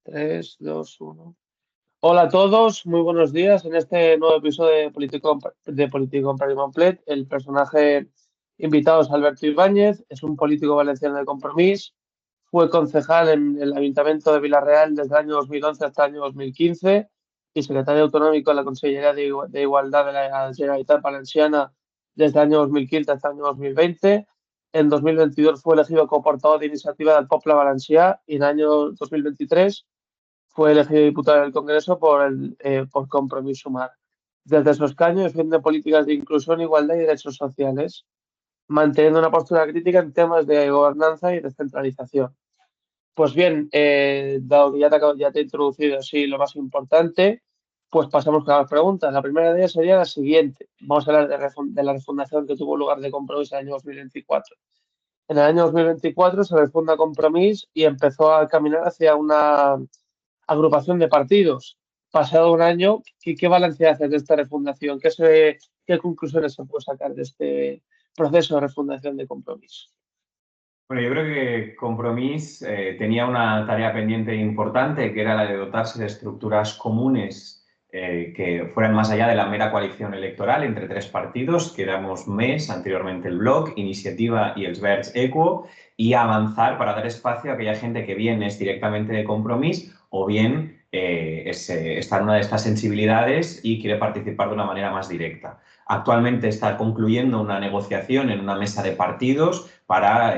3, 2, 1. Hola a todos, muy buenos días. En este nuevo episodio de Político Party Complet, el personaje invitado es Alberto Ibáñez, es un político valenciano de Compromís, fue concejal en el Ayuntamiento de Villarreal desde el año 2011 hasta el año 2015 y secretario autonómico de la Consellería de Igualdad de la Generalitat Valenciana desde el año 2015 hasta el año 2020. En 2022 fue elegido coportavoz de Iniciativa del Poble Valencià y en el año 2023 fue elegido diputado del Congreso por Compromís Sumar. Desde su escaño defiende políticas de inclusión, igualdad y derechos sociales, manteniendo una postura crítica en temas de gobernanza y descentralización. Pues bien, dado que ya te he introducido así lo más importante, pues pasamos con las preguntas. La primera de ellas sería la siguiente. Vamos a hablar de la refundación que tuvo lugar de Compromís en el año 2024. En el año 2024 se refunda Compromís y empezó a caminar hacia una agrupación de partidos. Pasado un año, ¿qué balance haces de esta refundación? ¿Qué conclusiones se puede sacar de este proceso de refundación de Compromís? Bueno, yo creo que Compromís tenía una tarea pendiente importante, que era la de dotarse de estructuras comunes que fueran más allá de la mera coalición electoral entre tres partidos, que éramos MES, anteriormente el Bloc, Iniciativa y els Verds Equo, y avanzar para dar espacio a aquella gente que bien es directamente de Compromís o bien está en una de estas sensibilidades y quiere participar de una manera más directa. Actualmente está concluyendo una negociación en una mesa de partidos para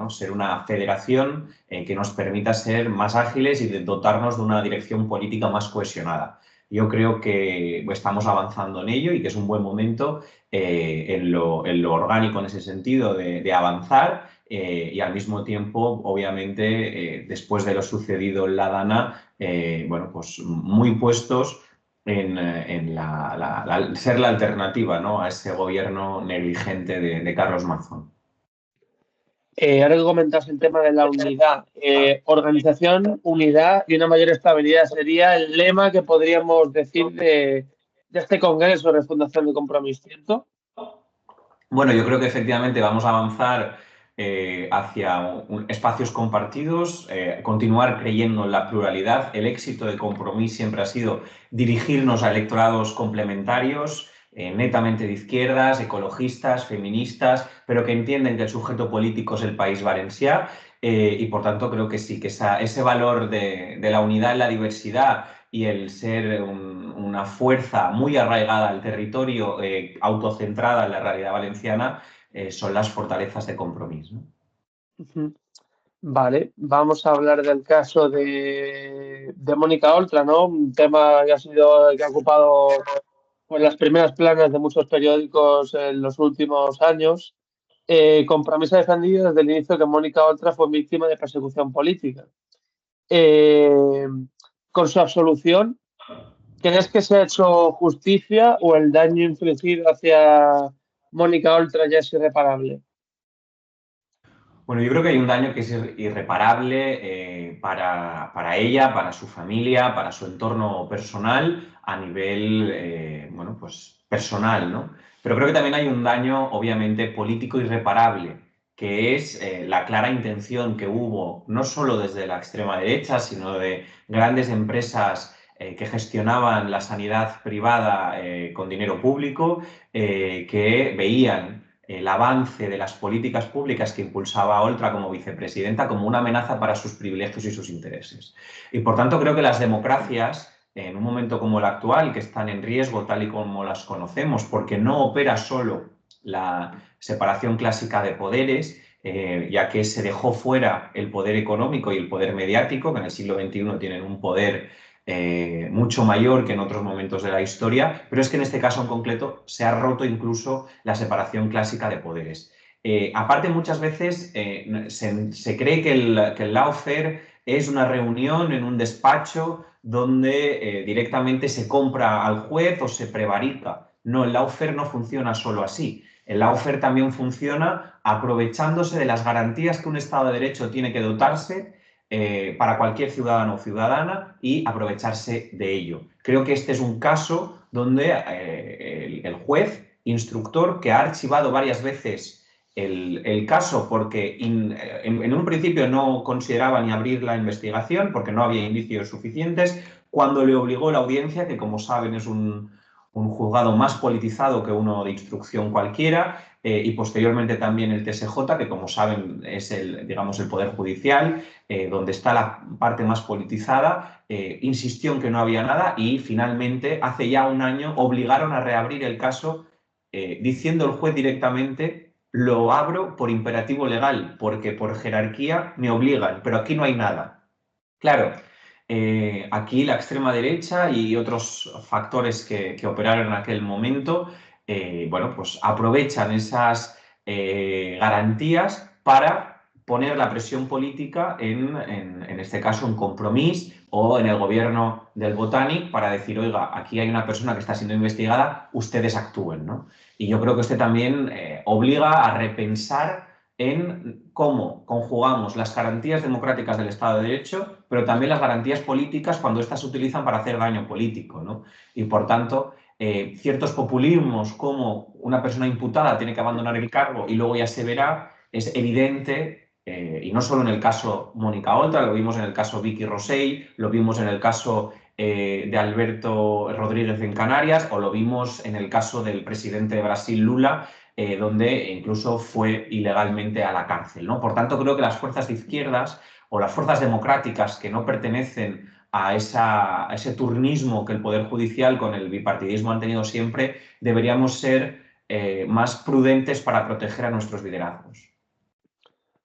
ser una federación que nos permita ser más ágiles y dotarnos de una dirección política más cohesionada. Yo creo que estamos avanzando en ello y que es un buen momento en lo orgánico en ese sentido de avanzar y al mismo tiempo, obviamente, después de lo sucedido en la Dana, pues muy puestos en ser la alternativa, ¿no?, a ese gobierno negligente de Carlos Mazón. Ahora que comentas el tema de la unidad, organización, unidad y una mayor estabilidad sería el lema que podríamos decir de este Congreso de Refundación de Compromís, ¿cierto? Bueno, yo creo que efectivamente vamos a avanzar hacia espacios compartidos, continuar creyendo en la pluralidad. El éxito de Compromís siempre ha sido dirigirnos a electorados complementarios, netamente de izquierdas, ecologistas, feministas, pero que entienden que el sujeto político es el País Valencià y por tanto creo que sí, que ese valor de la unidad en la diversidad y el ser una fuerza muy arraigada al territorio, autocentrada en la realidad valenciana, son las fortalezas de Compromís, ¿no? Vale, vamos a hablar del caso de Mónica Oltra, ¿no? Un tema que ha ocupado pues, las primeras planas de muchos periódicos en los últimos años. Compromís ha defendido desde el inicio que Mónica Oltra fue víctima de persecución política. Eh, con su absolución, ¿crees que se ha hecho justicia o el daño infligido hacia Mónica Oltra ya es irreparable? Bueno, yo creo que hay un daño que es irreparable para ella, para su familia, para su entorno personal, a nivel personal, ¿no? Pero creo que también hay un daño, obviamente, político irreparable, que es la clara intención que hubo, no solo desde la extrema derecha, sino de grandes empresas que gestionaban la sanidad privada con dinero público, que veían el avance de las políticas públicas que impulsaba Oltra como vicepresidenta como una amenaza para sus privilegios y sus intereses. Y por tanto creo que las democracias, en un momento como el actual, que están en riesgo tal y como las conocemos, porque no opera solo la separación clásica de poderes, ya que se dejó fuera el poder económico y el poder mediático, que en el siglo XXI tienen un poder mucho mayor que en otros momentos de la historia, pero es que en este caso en concreto se ha roto incluso la separación clásica de poderes. Aparte, muchas veces se cree que el lawfare es una reunión en un despacho donde directamente se compra al juez o se prevarica. No, el lawfare no funciona solo así. El lawfare también funciona aprovechándose de las garantías que un Estado de Derecho tiene que dotarse para cualquier ciudadano o ciudadana y aprovecharse de ello. Creo que este es un caso donde el juez instructor, que ha archivado varias veces el caso porque en un principio no consideraba ni abrir la investigación porque no había indicios suficientes, cuando le obligó la audiencia, que como saben es un juzgado más politizado que uno de instrucción cualquiera, y posteriormente también el TSJ, que como saben es digamos, el Poder Judicial, donde está la parte más politizada, insistió en que no había nada y finalmente, hace ya un año, obligaron a reabrir el caso, diciendo el juez directamente: lo abro por imperativo legal, porque por jerarquía me obligan, pero aquí no hay nada. Claro, aquí la extrema derecha y otros factores que operaron en aquel momento, bueno, pues aprovechan esas garantías para poner la presión política en este caso, en Compromís o en el gobierno del Botanic para decir: oiga, aquí hay una persona que está siendo investigada, ustedes actúen, ¿no? Y yo creo que este también obliga a repensar en cómo conjugamos las garantías democráticas del Estado de Derecho, pero también las garantías políticas cuando éstas se utilizan para hacer daño político, ¿no? Y por tanto, ciertos populismos como una persona imputada tiene que abandonar el cargo y luego ya se verá, es evidente, y no solo en el caso Mónica Oltra, lo vimos en el caso Vicky Rosell, lo vimos en el caso de Alberto Rodríguez en Canarias, o lo vimos en el caso del presidente de Brasil, Lula, donde incluso fue ilegalmente a la cárcel, ¿no? Por tanto, creo que las fuerzas de izquierdas o las fuerzas democráticas que no pertenecen a ese turnismo que el Poder Judicial con el bipartidismo han tenido siempre, deberíamos ser más prudentes para proteger a nuestros liderazgos.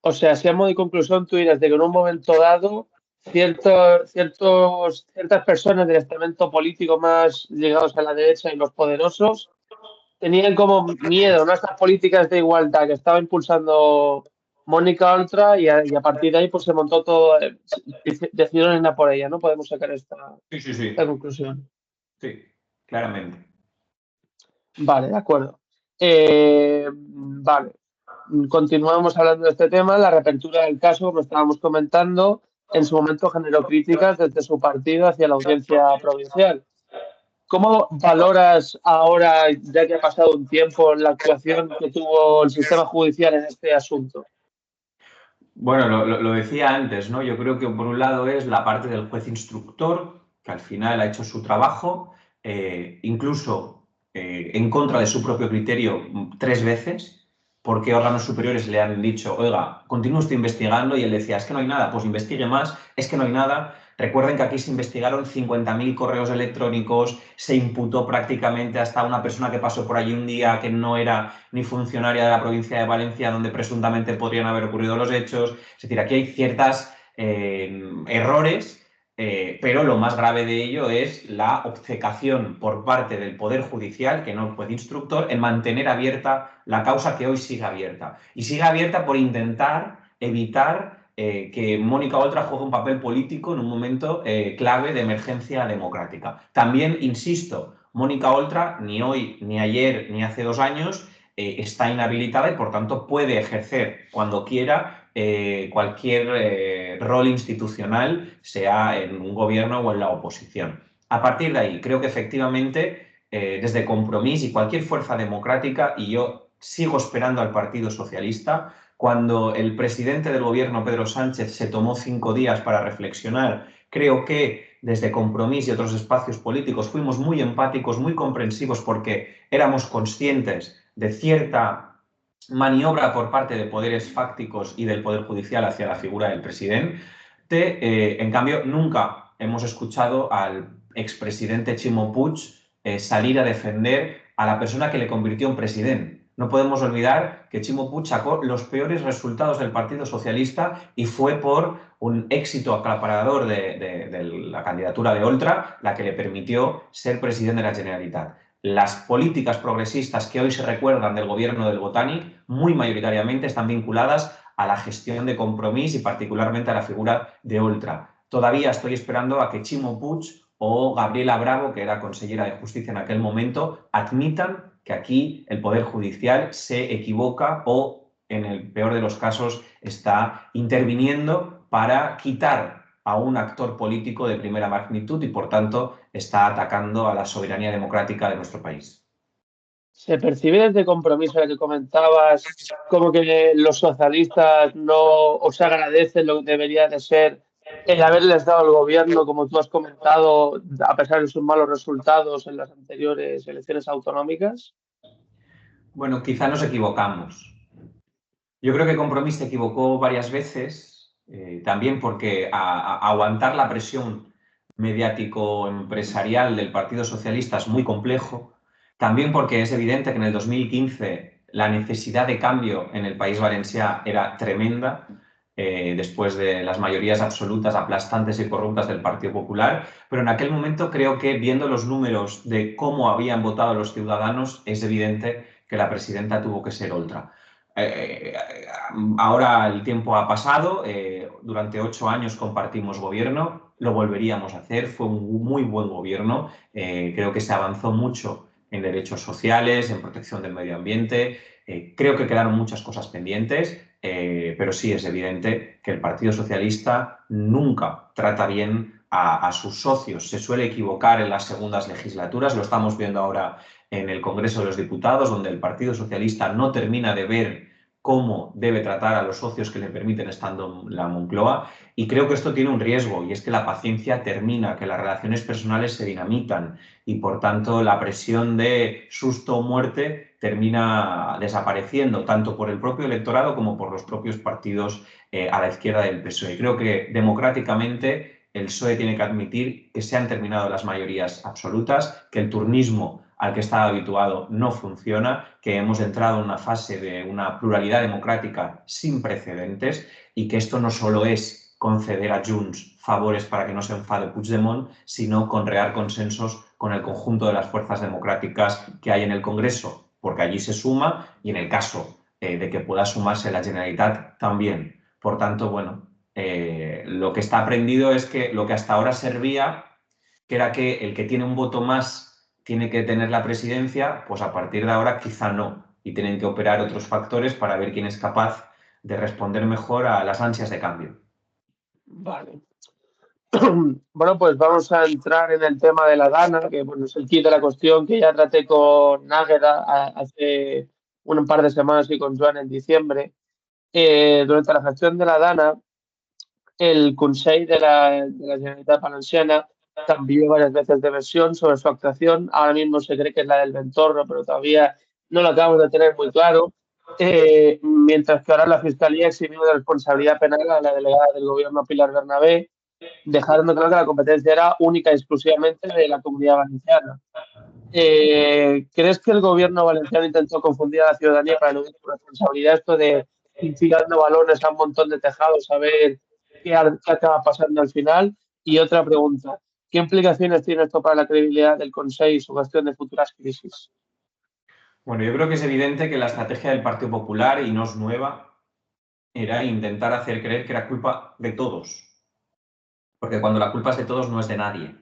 O sea, si a modo de conclusión tú dirás de que en un momento dado ciertas personas del estamento político más ligados a la derecha y los poderosos tenían como miedo, ¿no?, a estas políticas de igualdad que estaba impulsando Mónica Oltra y a partir de ahí pues se montó todo, decidieron ir a por ella, ¿no? Podemos sacar Sí, sí, esta sí, conclusión. sí, claramente. Vale, de acuerdo. Vale, continuamos hablando de este tema. La reapertura del caso, como estábamos comentando, en su momento generó críticas desde su partido hacia la audiencia provincial. ¿Cómo valoras ahora, ya que ha pasado un tiempo, la actuación que tuvo el sistema judicial en este asunto? Bueno, lo decía antes, ¿no? Yo creo que por un lado es la parte del juez instructor, que al final ha hecho su trabajo, incluso en contra de su propio criterio 3 veces, porque órganos superiores le han dicho: oiga, continúe usted investigando, y él decía: es que no hay nada, pues investigue más, es que no hay nada. Recuerden que aquí se investigaron 50.000 correos electrónicos, se imputó prácticamente hasta una persona que pasó por allí un día que no era ni funcionaria de la provincia de Valencia, donde presuntamente podrían haber ocurrido los hechos. Es decir, aquí hay ciertos errores, pero lo más grave de ello es la obcecación por parte del Poder Judicial, que no el juez instructor, en mantener abierta la causa, que hoy sigue abierta. Y sigue abierta por intentar evitar que Mónica Oltra juegue un papel político en un momento clave de emergencia democrática. También, insisto, Mónica Oltra ni hoy, ni ayer, ni hace 2 años está inhabilitada y por tanto puede ejercer cuando quiera cualquier rol institucional, sea en un gobierno o en la oposición. A partir de ahí, creo que efectivamente desde Compromís y cualquier fuerza democrática, y yo sigo esperando al Partido Socialista, cuando el presidente del gobierno, Pedro Sánchez, se tomó 5 días para reflexionar, creo que desde Compromís y otros espacios políticos fuimos muy empáticos, muy comprensivos, porque éramos conscientes de cierta maniobra por parte de poderes fácticos y del Poder Judicial hacia la figura del presidente. En cambio, nunca hemos escuchado al expresidente Chimo Puig salir a defender a la persona que le convirtió en presidente. No podemos olvidar que Chimo Puig sacó los peores resultados del Partido Socialista y fue por un éxito aclaparador de la candidatura de Oltra la que le permitió ser presidente de la Generalitat. Las políticas progresistas que hoy se recuerdan del gobierno del Botanic muy mayoritariamente están vinculadas a la gestión de Compromís y particularmente a la figura de Oltra. Todavía estoy esperando a que Chimo Puig o Gabriela Bravo, que era consellera de Justicia en aquel momento, admitan que aquí el Poder Judicial se equivoca o, en el peor de los casos, está interviniendo para quitar a un actor político de primera magnitud y, por tanto, está atacando a la soberanía democrática de nuestro país. ¿Se percibe desde Compromiso, lo que comentabas, como que los socialistas no os agradecen lo que debería de ser el haberles dado al gobierno, como tú has comentado, a pesar de sus malos resultados en las anteriores elecciones autonómicas? Bueno, quizá nos equivocamos. Yo creo que Compromís se equivocó varias veces, también porque aguantar la presión mediático-empresarial del Partido Socialista es muy complejo, también porque es evidente que en el 2015 la necesidad de cambio en el País Valencià era tremenda, después de las mayorías absolutas aplastantes y corruptas del Partido Popular, pero en aquel momento creo que, viendo los números de cómo habían votado los ciudadanos, es evidente que la presidenta tuvo que ser otra. Ahora el tiempo ha pasado, durante 8 años compartimos gobierno, lo volveríamos a hacer, fue un muy buen gobierno, creo que se avanzó mucho en derechos sociales, en protección del medio ambiente, creo que quedaron muchas cosas pendientes, pero sí es evidente que el Partido Socialista nunca trata bien a sus socios, se suele equivocar en las segundas legislaturas, lo estamos viendo ahora en el Congreso de los Diputados, donde el Partido Socialista no termina de ver cómo debe tratar a los socios que le permiten estando en la Moncloa, y creo que esto tiene un riesgo, y es que la paciencia termina, que las relaciones personales se dinamitan y por tanto la presión de susto o muerte termina desapareciendo tanto por el propio electorado como por los propios partidos a la izquierda del PSOE. Creo que democráticamente el PSOE tiene que admitir que se han terminado las mayorías absolutas, que el turnismo al que estaba habituado no funciona, que hemos entrado en una fase de una pluralidad democrática sin precedentes y que esto no solo es conceder a Junts favores para que no se enfade Puigdemont, sino conrear consensos con el conjunto de las fuerzas democráticas que hay en el Congreso, porque allí se suma y en el caso de que pueda sumarse la Generalitat también. Por tanto, bueno, lo que está aprendido es que lo que hasta ahora servía, que era que el que tiene un voto más tiene que tener la presidencia, pues a partir de ahora quizá no. Y tienen que operar otros factores para ver quién es capaz de responder mejor a las ansias de cambio. Vale. Bueno, pues vamos a entrar en el tema de la Dana, que bueno, es el kit de la cuestión que ya traté con Nágueda hace un par de semanas y con Joan en diciembre. Durante la gestión de la Dana, el Consell de la Generalitat Valenciana cambió varias veces de versión sobre su actuación. Ahora mismo se cree que es la del Ventorro, pero todavía no lo acabamos de tener muy claro. Mientras que ahora la Fiscalía eximió de responsabilidad penal a la delegada del gobierno Pilar Bernabé, dejando claro que la competencia era única y exclusivamente de la Comunidad Valenciana. ¿Crees que el gobierno valenciano intentó confundir a la ciudadanía para eludir su responsabilidad? Esto de ir tirando balones a un montón de tejados a ver qué acaba pasando al final. Y otra pregunta, ¿qué implicaciones tiene esto para la credibilidad del Consejo y su gestión de futuras crisis? Bueno, yo creo que es evidente que la estrategia del Partido Popular, y no es nueva, era intentar hacer creer que era culpa de todos, porque cuando la culpa es de todos no es de nadie.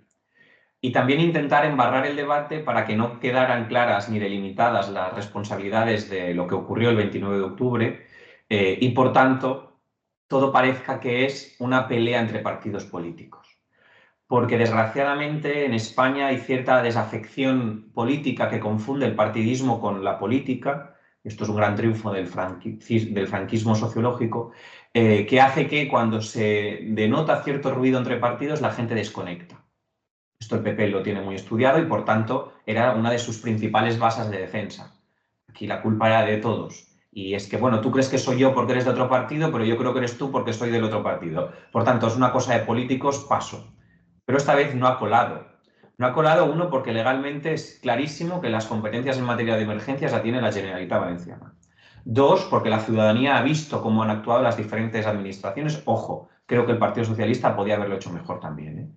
Y también intentar embarrar el debate para que no quedaran claras ni delimitadas las responsabilidades de lo que ocurrió el 29 de octubre y, por tanto, todo parezca que es una pelea entre partidos políticos. Porque, desgraciadamente, en España hay cierta desafección política que confunde el partidismo con la política. Esto es un gran triunfo del franquismo sociológico, que hace que cuando se denota cierto ruido entre partidos la gente desconecta. Esto el PP lo tiene muy estudiado y, por tanto, era una de sus principales bases de defensa. Aquí la culpa era de todos. Y es que, bueno, tú crees que soy yo porque eres de otro partido, pero yo creo que eres tú porque soy del otro partido. Por tanto, es una cosa de políticos, paso. Pero esta vez no ha colado. No ha colado, uno, porque legalmente es clarísimo que las competencias en materia de emergencias la tiene la Generalitat Valenciana. Dos, porque la ciudadanía ha visto cómo han actuado las diferentes administraciones. Ojo, creo que el Partido Socialista podía haberlo hecho mejor también, ¿eh?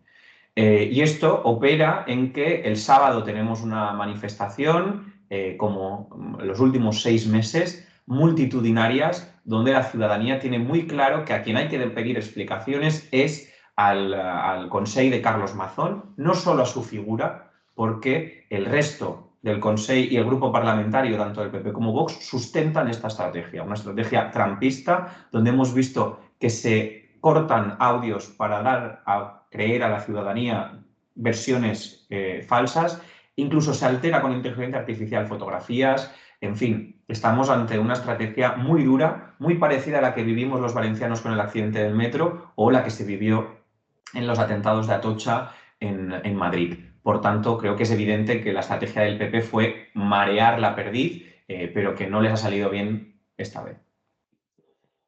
Y esto opera en que el sábado tenemos una manifestación, como los últimos 6 meses, multitudinarias, donde la ciudadanía tiene muy claro que a quien hay que pedir explicaciones es al Consell de Carlos Mazón, no solo a su figura, porque el resto del Consell y el grupo parlamentario, tanto del PP como Vox, sustentan esta estrategia, una estrategia trampista, donde hemos visto que se cortan audios para dar a creer a la ciudadanía versiones falsas incluso se altera con inteligencia artificial fotografías. En fin, estamos ante una estrategia muy dura, muy parecida a la que vivimos los valencianos con el accidente del metro o la que se vivió en los atentados de Atocha en Madrid. Por tanto, creo que es evidente que la estrategia del PP fue marear la perdiz, pero que no les ha salido bien esta vez.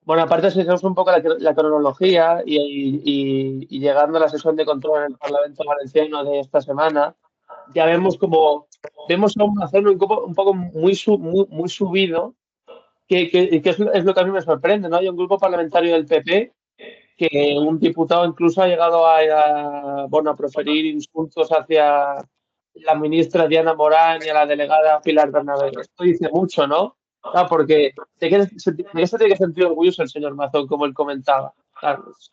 Bueno, aparte, si hacemos un poco la cronología y llegando a la sesión de control en el Parlamento Valenciano de esta semana, ya vemos a un Mazón un poco muy subido, que es lo que a mí me sorprende, ¿no? Hay un grupo parlamentario del PP que un diputado incluso ha llegado a proferir insultos hacia la ministra Diana Morán y a la delegada Pilar Bernabé. Esto dice mucho, ¿no? Claro, porque ¿de qué se tiene que sentir orgulloso el señor Mazón, como él comentaba? Carlos.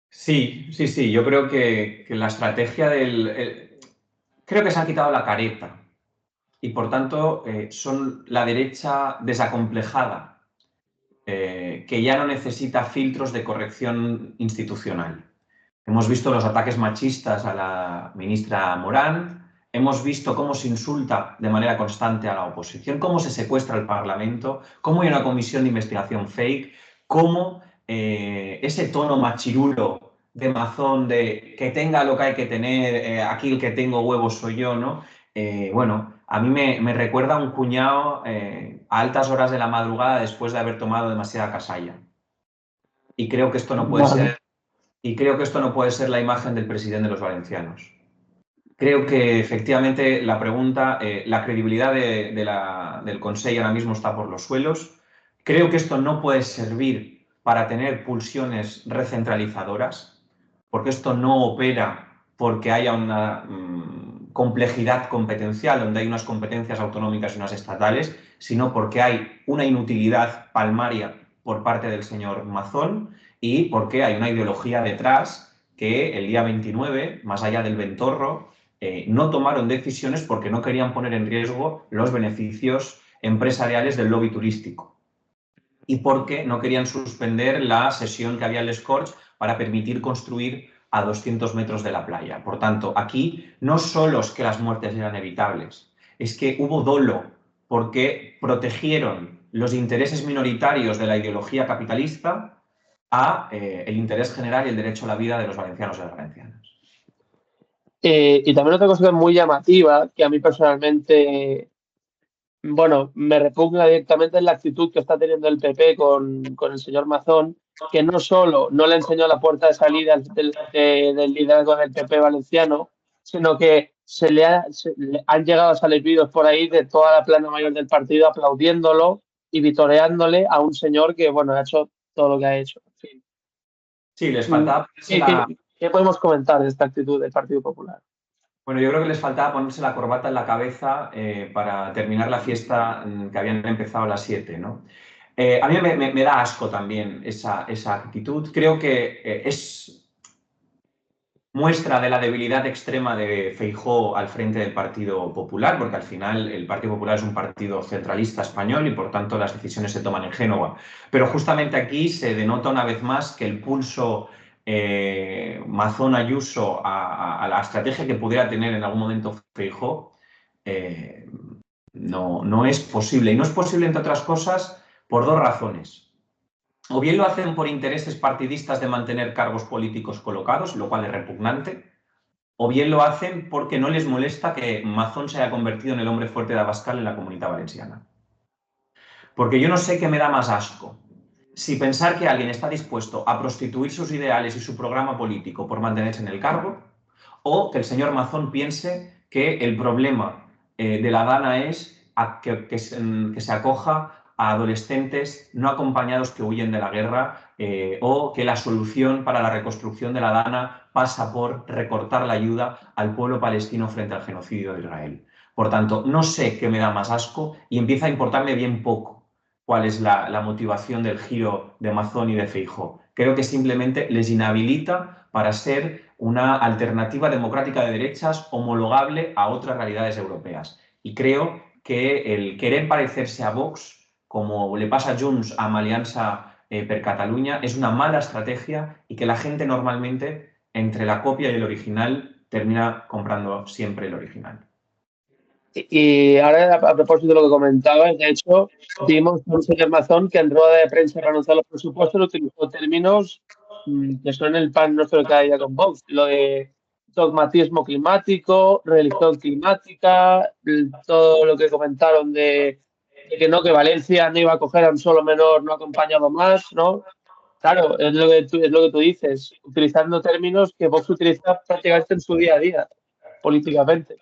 Sí, sí, sí. Yo creo que la estrategia creo que se han quitado la careta y por tanto son la derecha desacomplejada, que ya no necesita filtros de corrección institucional. Hemos visto los ataques machistas a la ministra Morán, hemos visto cómo se insulta de manera constante a la oposición, cómo se secuestra el Parlamento, cómo hay una comisión de investigación fake, cómo ese tono machirulo de Mazón de que tenga lo que hay que tener, aquí el que tengo huevos soy yo, ¿no? Bueno, a mí me recuerda a un cuñado a altas horas de la madrugada después de haber tomado demasiada casalla. Y creo que esto no puede Vale. ser y creo que esto no puede ser la imagen del presidente de los valencianos. Creo que efectivamente la pregunta, la credibilidad del Consejo ahora mismo está por los suelos. Creo que esto no puede servir para tener pulsiones recentralizadoras, porque esto no opera porque haya una complejidad competencial, donde hay unas competencias autonómicas y unas estatales, sino porque hay una inutilidad palmaria por parte del señor Mazón y porque hay una ideología detrás que el día 29, más allá del ventorro, no tomaron decisiones porque no querían poner en riesgo los beneficios empresariales del lobby turístico y porque no querían suspender la sesión que había en Les Corts para permitir construir a 200 metros de la playa. Por tanto, aquí no solo es que las muertes eran evitables, es que hubo dolo porque protegieron los intereses minoritarios de la ideología capitalista a el interés general y el derecho a la vida de los valencianos y las valencianas. Y también otra cosa muy llamativa, que a mí personalmente, bueno, me repugna directamente es la actitud que está teniendo el PP con el señor Mazón, que no solo no le enseñó la puerta de salida del liderazgo del PP valenciano, sino que le han llegado a salir vídeos por ahí de toda la plana mayor del partido aplaudiéndolo y vitoreándole a un señor que, bueno, ha hecho todo lo que ha hecho. En fin. Sí, les faltaba ponerse ¿Qué podemos comentar de esta actitud del Partido Popular? Bueno, yo creo que les faltaba ponerse la corbata en la cabeza para terminar la fiesta que habían empezado a las 7, ¿no? A mí me da asco también esa actitud. Creo que es muestra de la debilidad extrema de Feijóo al frente del Partido Popular, porque al final el Partido Popular es un partido centralista español y por tanto las decisiones se toman en Génova. Pero justamente aquí se denota una vez más que el pulso Mazón Ayuso a la estrategia que pudiera tener en algún momento Feijóo no es posible. Y no es posible, entre otras cosas, por dos razones. O bien lo hacen por intereses partidistas de mantener cargos políticos colocados, lo cual es repugnante, o bien lo hacen porque no les molesta que Mazón se haya convertido en el hombre fuerte de Abascal en la Comunidad Valenciana. Porque yo no sé qué me da más asco. Si pensar que alguien está dispuesto a prostituir sus ideales y su programa político por mantenerse en el cargo, o que el señor Mazón piense que el problema de la Dana es que se acoja a adolescentes no acompañados que huyen de la guerra o que la solución para la reconstrucción de la Dana pasa por recortar la ayuda al pueblo palestino frente al genocidio de Israel. Por tanto, no sé qué me da más asco y empieza a importarme bien poco cuál es la motivación del giro de Mazón y de Feijóo. Creo que simplemente les inhabilita para ser una alternativa democrática de derechas homologable a otras realidades europeas. Y creo que el querer parecerse a Vox, como le pasa a Junts a Aliança per Catalunya, es una mala estrategia y que la gente normalmente, entre la copia y el original, termina comprando siempre el original. Y ahora, a propósito de lo que comentabas, de hecho, vimos un señor Mazón que en rueda de prensa para anunciar los presupuestos utilizó términos que son el pan nuestro de cada día con Vox. Lo de dogmatismo climático, religión climática, todo lo que comentaron de que no, que Valencia no iba a coger a un solo menor no acompañado más, ¿no? Claro, es lo que tú dices, utilizando términos que Vox utiliza prácticamente en su día a día, políticamente.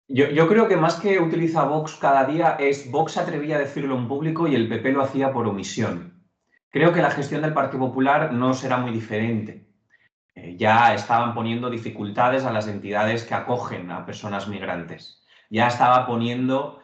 Yo creo que más que utiliza Vox cada día es Vox se atrevía a decirlo en público y el PP lo hacía por omisión. Creo que la gestión del Partido Popular no será muy diferente. Ya estaban poniendo dificultades a las entidades que acogen a personas migrantes. Ya estaba poniendo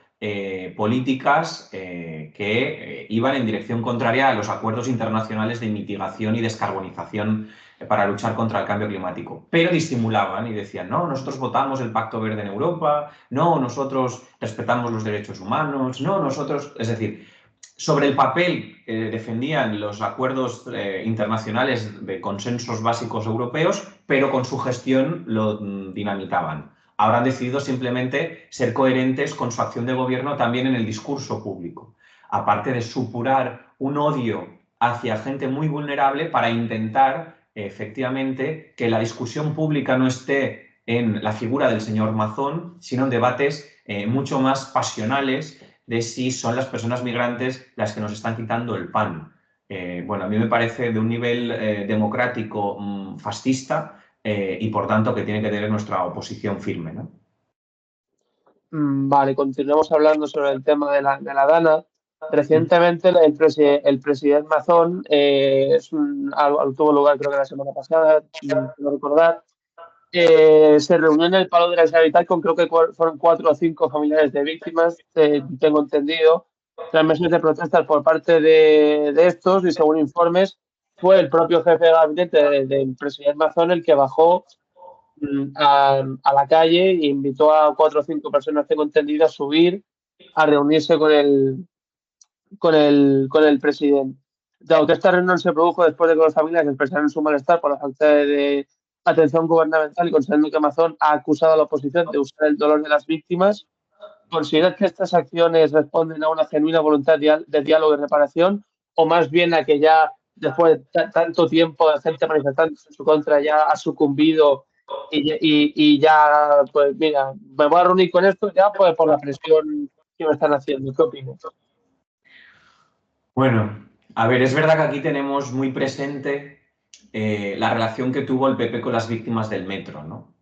políticas que iban en dirección contraria a los acuerdos internacionales de mitigación y descarbonización para luchar contra el cambio climático. Pero disimulaban y decían, no, nosotros votamos el Pacto Verde en Europa, no, nosotros respetamos los derechos humanos, no, nosotros... Es decir, sobre el papel defendían los acuerdos internacionales de consensos básicos europeos, pero con su gestión lo dinamitaban. Ahora han decidido simplemente ser coherentes con su acción de gobierno también en el discurso público, aparte de supurar un odio hacia gente muy vulnerable para intentar efectivamente que la discusión pública no esté en la figura del señor Mazón, sino en debates mucho más pasionales de si son las personas migrantes las que nos están quitando el pan. Bueno, a mí me parece de un nivel democrático fascista y por tanto que tiene que tener nuestra oposición firme, ¿no? Vale, continuemos hablando sobre el tema de la Dana. Recientemente el presidente Mazón algo tuvo lugar creo que la semana pasada, no recordar, se reunió en el Palau de la Generalitat con creo que fueron 4 o 5 familiares de víctimas, tengo entendido, tras meses de protestas por parte de estos y según informes fue el propio jefe de gabinete del presidente Mazón el que bajó a la calle e invitó a 4 o 5 personas, tengo entendido, a subir a reunirse con el presidente. Dado que esta reunión se produjo después de que los familiares expresaron su malestar por la falta de atención gubernamental y considerando que Amazon ha acusado a la oposición de usar el dolor de las víctimas, ¿consideras que estas acciones responden a una genuina voluntad de diálogo y reparación o más bien a que ya después de tanto tiempo de gente manifestándose en su contra ya ha sucumbido y ya, pues mira, me voy a reunir con esto ya pues por la presión que me están haciendo? ¿Qué opinas? Bueno, a ver, es verdad que aquí tenemos muy presente la relación que tuvo el PP con las víctimas del metro, ¿no?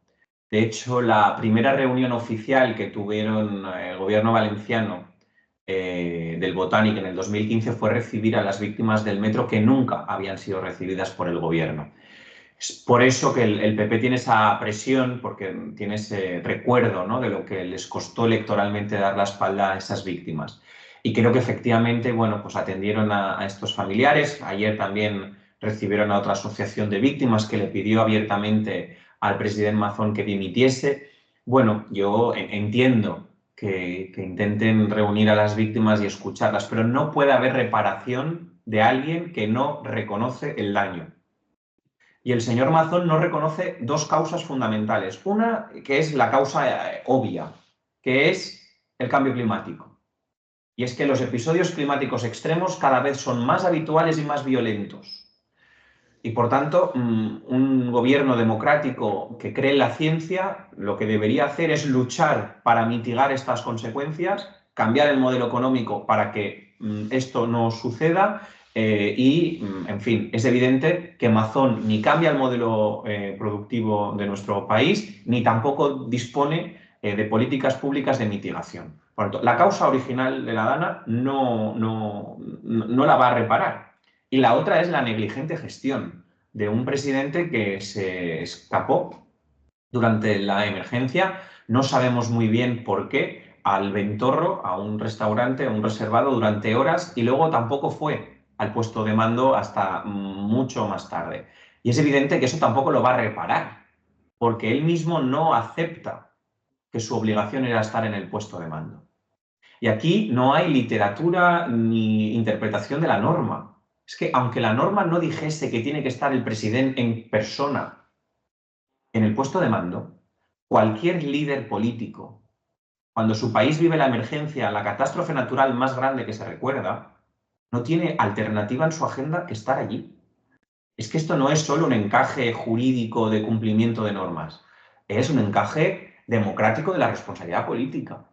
De hecho, la primera reunión oficial que tuvieron el gobierno valenciano del Botánic en el 2015 fue recibir a las víctimas del metro que nunca habían sido recibidas por el gobierno. Es por eso que el PP tiene esa presión, porque tiene ese recuerdo, ¿no?, de lo que les costó electoralmente dar la espalda a esas víctimas. Y creo que efectivamente, bueno, pues atendieron a estos familiares. Ayer también recibieron a otra asociación de víctimas que le pidió abiertamente al presidente Mazón que dimitiese. Bueno, yo entiendo que intenten reunir a las víctimas y escucharlas, pero no puede haber reparación de alguien que no reconoce el daño. Y el señor Mazón no reconoce dos causas fundamentales. Una, que es la causa obvia, que es el cambio climático. Y es que los episodios climáticos extremos cada vez son más habituales y más violentos. Y por tanto, un gobierno democrático que cree en la ciencia lo que debería hacer es luchar para mitigar estas consecuencias, cambiar el modelo económico para que esto no suceda en fin, es evidente que Mazón ni cambia el modelo productivo de nuestro país, ni tampoco dispone de políticas públicas de mitigación. Por lo tanto, la causa original de la Dana no la va a reparar. Y la otra es la negligente gestión de un presidente que se escapó durante la emergencia. No sabemos muy bien por qué, al Ventorro, a un restaurante, a un reservado durante horas, y luego tampoco fue al puesto de mando hasta mucho más tarde. Y es evidente que eso tampoco lo va a reparar, porque él mismo no acepta que su obligación era estar en el puesto de mando. Y aquí no hay literatura ni interpretación de la norma. Es que aunque la norma no dijese que tiene que estar el presidente en persona en el puesto de mando, cualquier líder político, cuando su país vive la emergencia, la catástrofe natural más grande que se recuerda, no tiene alternativa en su agenda que estar allí. Es que esto no es solo un encaje jurídico de cumplimiento de normas, es un encaje democrático de la responsabilidad política.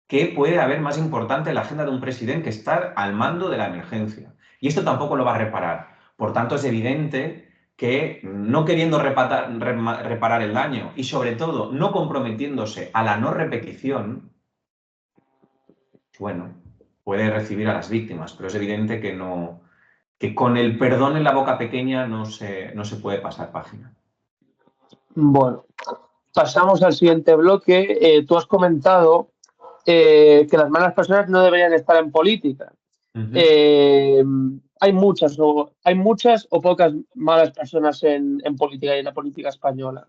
¿Qué puede haber más importante en la agenda de un presidente que estar al mando de la emergencia? Y esto tampoco lo va a reparar. Por tanto, es evidente que no queriendo reparar el daño y sobre todo no comprometiéndose a la no repetición, bueno, puede recibir a las víctimas, pero es evidente que no, que con el perdón en la boca pequeña no se puede pasar página. Bueno, pasamos al siguiente bloque. Tú has comentado que las malas personas no deberían estar en política. Eh, hay muchas o pocas malas personas en política y en la política española.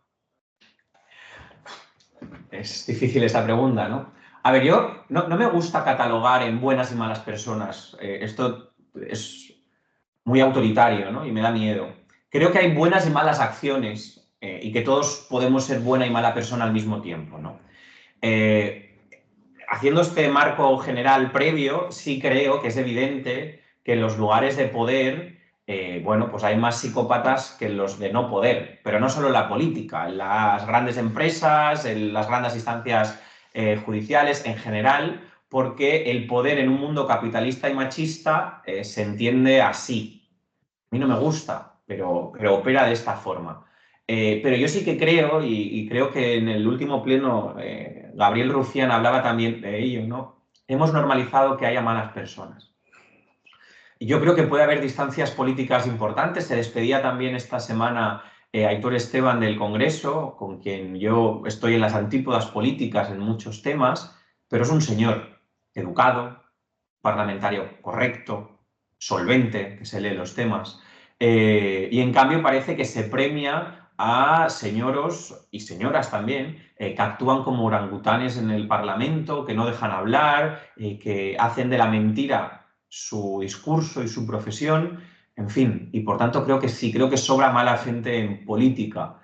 Es difícil esta pregunta, ¿no? A ver, yo no me gusta catalogar en buenas y malas personas. Esto es muy autoritario, ¿no? Y me da miedo. Creo que hay buenas y malas acciones y que todos podemos ser buena y mala persona al mismo tiempo, ¿no? Haciendo este marco general previo, sí creo que es evidente que en los lugares de poder, bueno, pues hay más psicópatas que los de no poder, pero no solo en la política, en las grandes empresas, en las grandes instancias judiciales en general, porque el poder en un mundo capitalista y machista se entiende así. A mí no me gusta, pero opera de esta forma. Pero yo sí que creo, y creo que en el último pleno Gabriel Rufián hablaba también de ello, ¿no? Hemos normalizado que haya malas personas. Y yo creo que puede haber distancias políticas importantes. Se despedía también esta semana Aitor Esteban del Congreso, con quien yo estoy en las antípodas políticas en muchos temas, pero es un señor educado, parlamentario correcto, solvente, que se lee los temas. Y en cambio parece que se premia a señoros y señoras también que actúan como orangutanes en el Parlamento, que no dejan hablar, que hacen de la mentira su discurso y su profesión, en fin, y por tanto creo que sí, creo que sobra mala gente en política.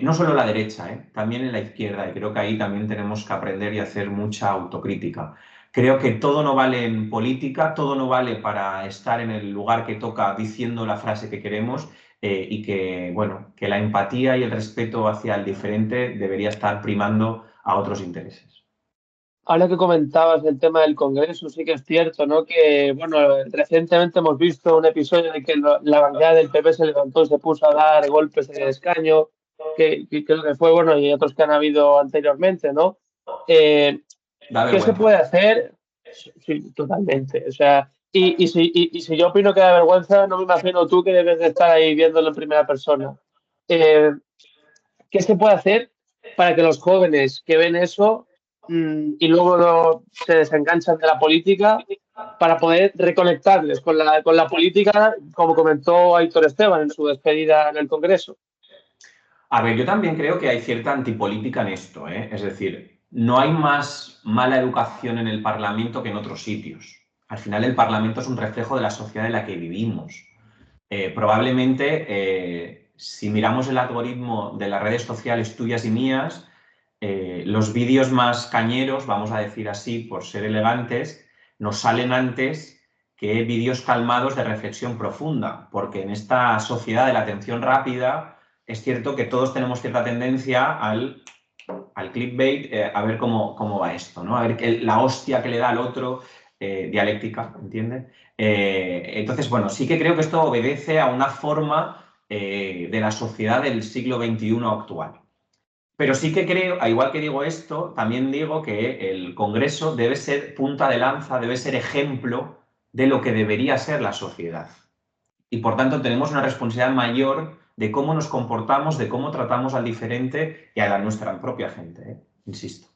No solo en la derecha, también en la izquierda, y creo que ahí también tenemos que aprender y hacer mucha autocrítica. Creo que todo no vale en política, todo no vale para estar en el lugar que toca diciendo la frase que queremos y que, bueno, que la empatía y el respeto hacia el diferente debería estar primando a otros intereses. Ahora que comentabas el tema del Congreso, sí que es cierto, ¿no? Que, bueno, recientemente hemos visto un episodio de que la bancada del PP se levantó y se puso a dar golpes en el escaño, que creo que fue, bueno, y otros que han habido anteriormente, ¿no? Eh, Da ¿Qué se vergüenza. puede hacer? Sí, totalmente. O sea, y si yo opino que da vergüenza, no me imagino tú que debes de estar ahí viéndolo en primera persona. Eh, ¿Qué se puede hacer para que los jóvenes que ven eso y luego se desenganchan de la política para poder reconectarles con la política, como comentó Aitor Esteban en su despedida en el Congreso? A ver, yo también creo que hay cierta antipolítica en esto, ¿eh? Es decir, no hay más mala educación en el Parlamento que en otros sitios. Al final el Parlamento es un reflejo de la sociedad en la que vivimos. Probablemente, si miramos el algoritmo de las redes sociales tuyas y mías, los vídeos más cañeros, vamos a decir así, por ser elegantes, nos salen antes que vídeos calmados de reflexión profunda, porque en esta sociedad de la atención rápida es cierto que todos tenemos cierta tendencia al clickbait, a ver cómo va esto, ¿no? A ver la hostia que le da al otro, dialéctica, ¿entiendes? Entonces, bueno, sí que creo que esto obedece a una forma de la sociedad del siglo XXI actual. Pero sí que creo, a igual que digo esto, también digo que el Congreso debe ser punta de lanza, debe ser ejemplo de lo que debería ser la sociedad. Y por tanto tenemos una responsabilidad mayor de cómo nos comportamos, de cómo tratamos al diferente y a la nuestra propia gente, insisto.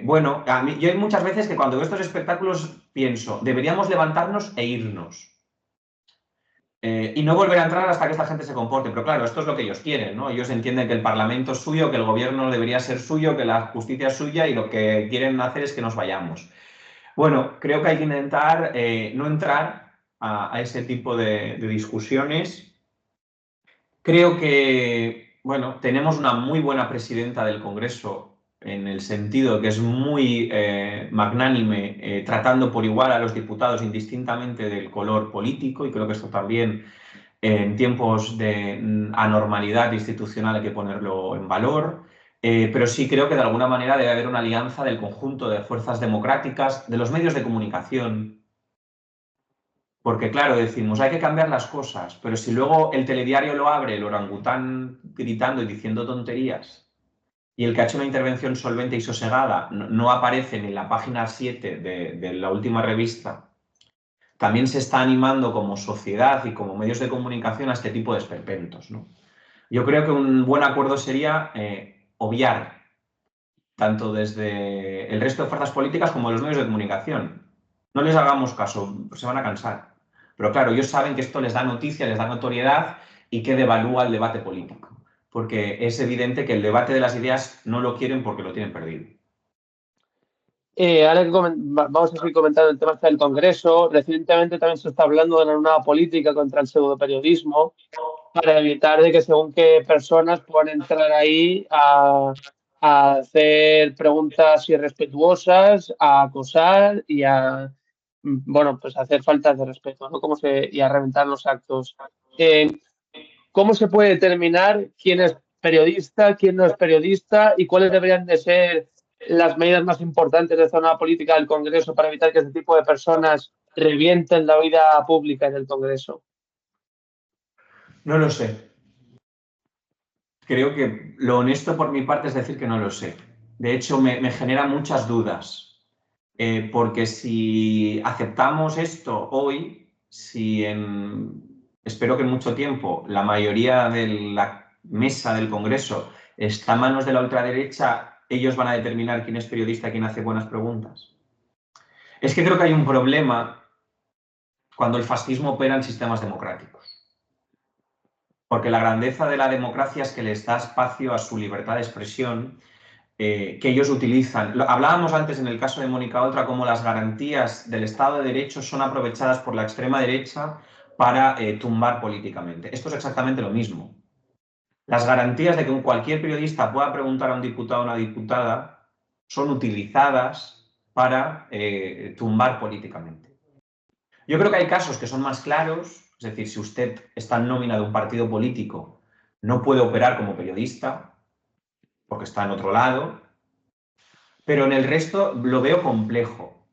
Bueno, yo hay muchas veces que cuando veo estos espectáculos pienso, deberíamos levantarnos e irnos. Y no volver a entrar hasta que esta gente se comporte. Pero claro, esto es lo que ellos quieren, ¿no? Ellos entienden que el Parlamento es suyo, que el gobierno debería ser suyo, que la justicia es suya y lo que quieren hacer es que nos vayamos. Bueno, creo que hay que intentar no entrar a ese tipo de discusiones. Creo que bueno, tenemos una muy buena presidenta del Congreso en el sentido que es muy magnánime, tratando por igual a los diputados indistintamente del color político, y creo que esto también en tiempos de anormalidad institucional hay que ponerlo en valor. Pero sí creo que de alguna manera debe haber una alianza del conjunto de fuerzas democráticas, de los medios de comunicación, porque claro, decimos, hay que cambiar las cosas, pero si luego el telediario lo abre, el orangután gritando y diciendo tonterías, y el que ha hecho una intervención solvente y sosegada no aparece ni en la página 7 de la última revista, también se está animando como sociedad y como medios de comunicación a este tipo de esperpentos, ¿no? Yo creo que un buen acuerdo sería obviar, tanto desde el resto de fuerzas políticas como los medios de comunicación. No les hagamos caso, se van a cansar. Pero claro, ellos saben que esto les da noticia, les da notoriedad y que devalúa el debate político. Porque es evidente que el debate de las ideas no lo quieren porque lo tienen perdido. Ahora que vamos a seguir comentando el tema del Congreso. Recientemente también se está hablando de una nueva política contra el pseudoperiodismo para evitar de que según qué personas puedan entrar ahí a hacer preguntas irrespetuosas, a acosar y a, bueno, pues a hacer faltas de respeto, ¿no? Y a reventar los actos. Eh, ¿Cómo se puede determinar quién es periodista, quién no es periodista y cuáles deberían de ser las medidas más importantes de zona política del Congreso para evitar que este tipo de personas revienten la vida pública en el Congreso? No lo sé. Creo que lo honesto por mi parte es decir que no lo sé. De hecho, me genera muchas dudas. Porque si aceptamos esto hoy, si espero que en mucho tiempo la mayoría de la mesa del Congreso está a manos de la ultraderecha, ellos van a determinar quién es periodista y quién hace buenas preguntas. Es que creo que hay un problema cuando el fascismo opera en sistemas democráticos. Porque la grandeza de la democracia es que les da espacio a su libertad de expresión, que ellos utilizan. Hablábamos antes en el caso de Mónica Oltra cómo las garantías del Estado de Derecho son aprovechadas por la extrema derecha para tumbar políticamente. Esto es exactamente lo mismo. Las garantías de que cualquier periodista pueda preguntar a un diputado o una diputada son utilizadas para tumbar políticamente. Yo creo que hay casos que son más claros, es decir, si usted está en nómina de un partido político, no puede operar como periodista porque está en otro lado, pero en el resto lo veo complejo.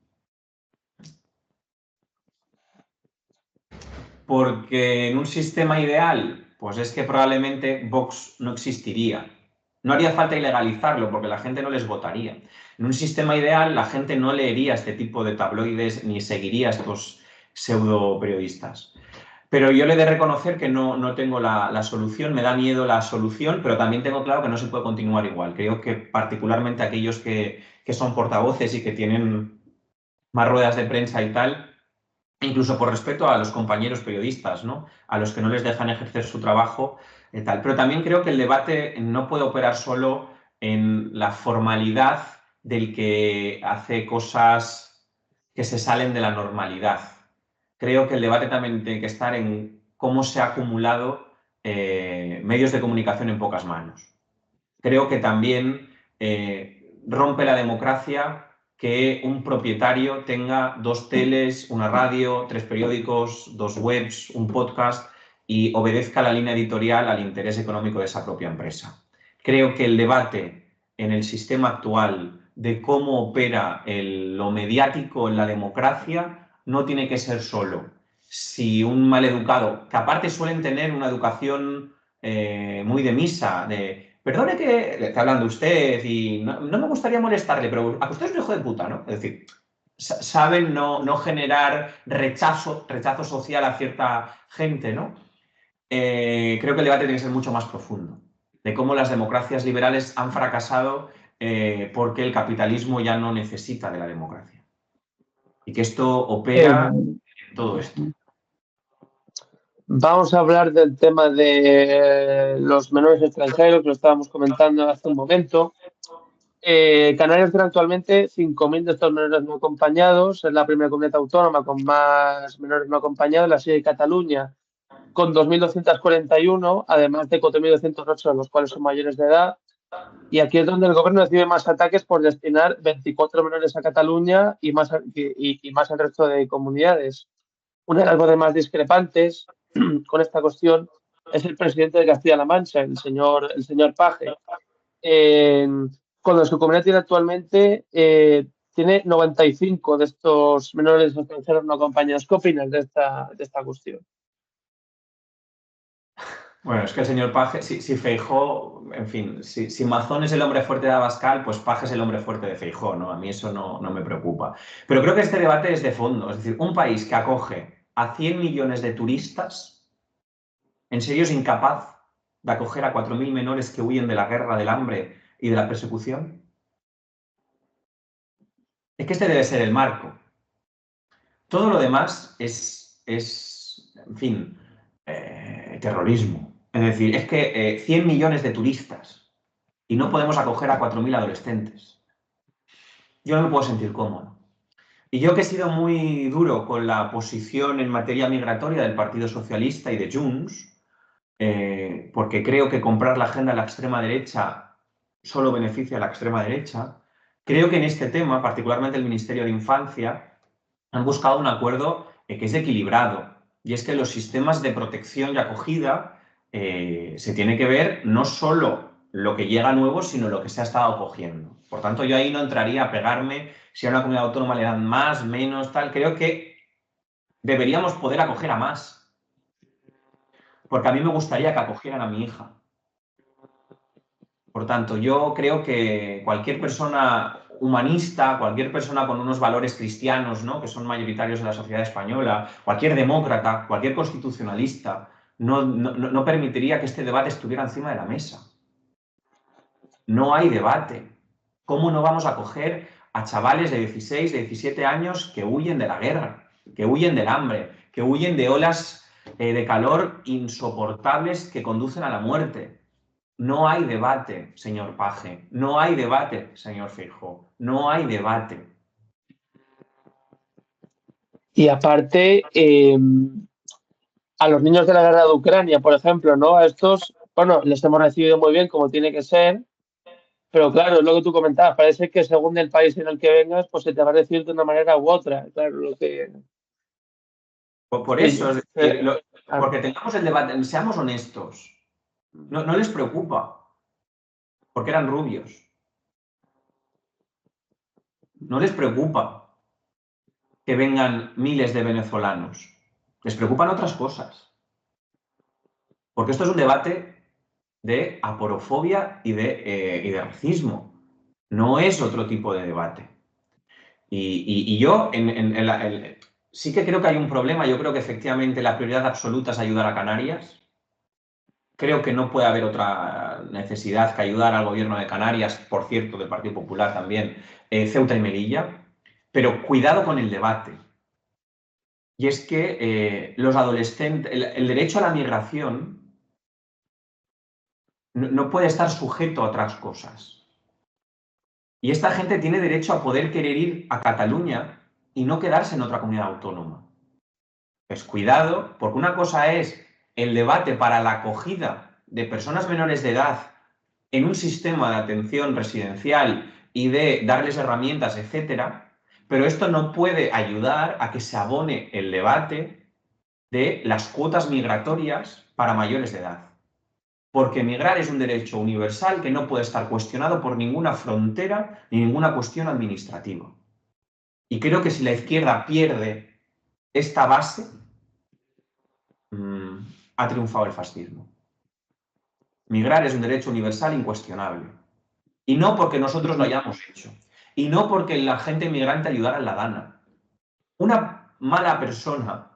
Porque en un sistema ideal, pues es que probablemente Vox no existiría. No haría falta ilegalizarlo porque la gente no les votaría. En un sistema ideal, la gente no leería este tipo de tabloides ni seguiría a estos pseudo periodistas. Pero yo le he de reconocer que no tengo la solución, me da miedo la solución, pero también tengo claro que no se puede continuar igual. Creo que particularmente aquellos que son portavoces y que tienen más ruedas de prensa y tal, incluso por respeto a los compañeros periodistas, ¿no? A los que no les dejan ejercer su trabajo y tal. Pero también creo que el debate no puede operar solo en la formalidad del que hace cosas que se salen de la normalidad. Creo que el debate también tiene que estar en cómo se ha acumulado medios de comunicación en pocas manos. Creo que también rompe la democracia que un propietario tenga 2 teles, una radio, 3 periódicos, 2 webs, un podcast y obedezca la línea editorial al interés económico de esa propia empresa. Creo que el debate en el sistema actual de cómo opera lo mediático en la democracia no tiene que ser solo si un maleducado, que aparte suelen tener una educación muy de misa, de perdone que le está hablando usted y no me gustaría molestarle, pero a usted es un hijo de puta, ¿no? Es decir, saben no generar rechazo social a cierta gente, ¿no? Creo que el debate tiene que ser mucho más profundo, de cómo las democracias liberales han fracasado porque el capitalismo ya no necesita de la democracia. Y que esto opera en todo esto. Vamos a hablar del tema de los menores extranjeros, que lo estábamos comentando hace un momento. Canarias tiene actualmente 5.000 de estos menores no acompañados. Es la primera comunidad autónoma con más menores no acompañados. La sigue Cataluña con 2.241, además de 4.208 de los cuales son mayores de edad. Y aquí es donde el gobierno recibe más ataques por destinar 24 menores a Cataluña y más, y más al resto de comunidades. Una de las voces más discrepantes con esta cuestión es el presidente de Castilla-La Mancha, el señor Paje. Cuando su comunidad tiene actualmente tiene 95 de estos menores extranjeros no acompañados. ¿Qué opinas de esta cuestión? Bueno, es que el señor Paje, si Feijóo, en fin, si Mazón es el hombre fuerte de Abascal, pues Paje es el hombre fuerte de Feijóo, ¿no? A mí eso no me preocupa. Pero creo que este debate es de fondo, es decir, un país que acoge a 100 millones de turistas, ¿en serio es incapaz de acoger a 4.000 menores que huyen de la guerra, del hambre y de la persecución? Es que este debe ser el marco. Todo lo demás es en fin, terrorismo. Es decir, es que 100 millones de turistas y no podemos acoger a 4.000 adolescentes. Yo no me puedo sentir cómodo. Y yo que he sido muy duro con la posición en materia migratoria del Partido Socialista y de Junts, porque creo que comprar la agenda de la extrema derecha solo beneficia a la extrema derecha, creo que en este tema, particularmente el Ministerio de Infancia, han buscado un acuerdo que es equilibrado. Y es que los sistemas de protección y acogida se tiene que ver no solo lo que llega nuevo, sino lo que se ha estado acogiendo. Por tanto, yo ahí no entraría a pegarme si a una comunidad autónoma le dan más, menos, tal. Creo que deberíamos poder acoger a más. Porque a mí me gustaría que acogieran a mi hija. Por tanto, yo creo que cualquier persona humanista, cualquier persona con unos valores cristianos, ¿no?, que son mayoritarios en la sociedad española, cualquier demócrata, cualquier constitucionalista, no permitiría que este debate estuviera encima de la mesa. No hay debate. ¿Cómo no vamos a acoger a chavales de 16, de 17 años que huyen de la guerra, que huyen del hambre, que huyen de olas de calor insoportables que conducen a la muerte? No hay debate, señor Paje. No hay debate, señor Feijóo. No hay debate. Y aparte, a los niños de la guerra de Ucrania, por ejemplo, ¿no? A estos, bueno, les hemos recibido muy bien como tiene que ser, pero claro, es lo que tú comentabas, parece que según el país en el que vengas, pues se te va a decir de una manera u otra. Claro, lo que... Por Sí, eso, es decir, porque tengamos el debate, seamos honestos. No les preocupa, porque eran rubios. No les preocupa que vengan miles de venezolanos. Les preocupan otras cosas. Porque esto es un debate de aporofobia y de racismo. No es otro tipo de debate. Y yo sí que creo que hay un problema. Yo creo que efectivamente la prioridad absoluta es ayudar a Canarias. Creo que no puede haber otra necesidad que ayudar al gobierno de Canarias, por cierto, del Partido Popular también, Ceuta y Melilla. Pero cuidado con el debate. Y es que los adolescentes, el derecho a la migración no puede estar sujeto a otras cosas. Y esta gente tiene derecho a poder querer ir a Cataluña y no quedarse en otra comunidad autónoma. Pues cuidado, porque una cosa es el debate para la acogida de personas menores de edad en un sistema de atención residencial y de darles herramientas, etcétera, pero esto no puede ayudar a que se abone el debate de las cuotas migratorias para mayores de edad. Porque migrar es un derecho universal que no puede estar cuestionado por ninguna frontera ni ninguna cuestión administrativa. Y creo que si la izquierda pierde esta base, ha triunfado el fascismo. Migrar es un derecho universal incuestionable. Y no porque nosotros lo hayamos hecho. Y no porque la gente migrante ayudara en la gana. Una mala persona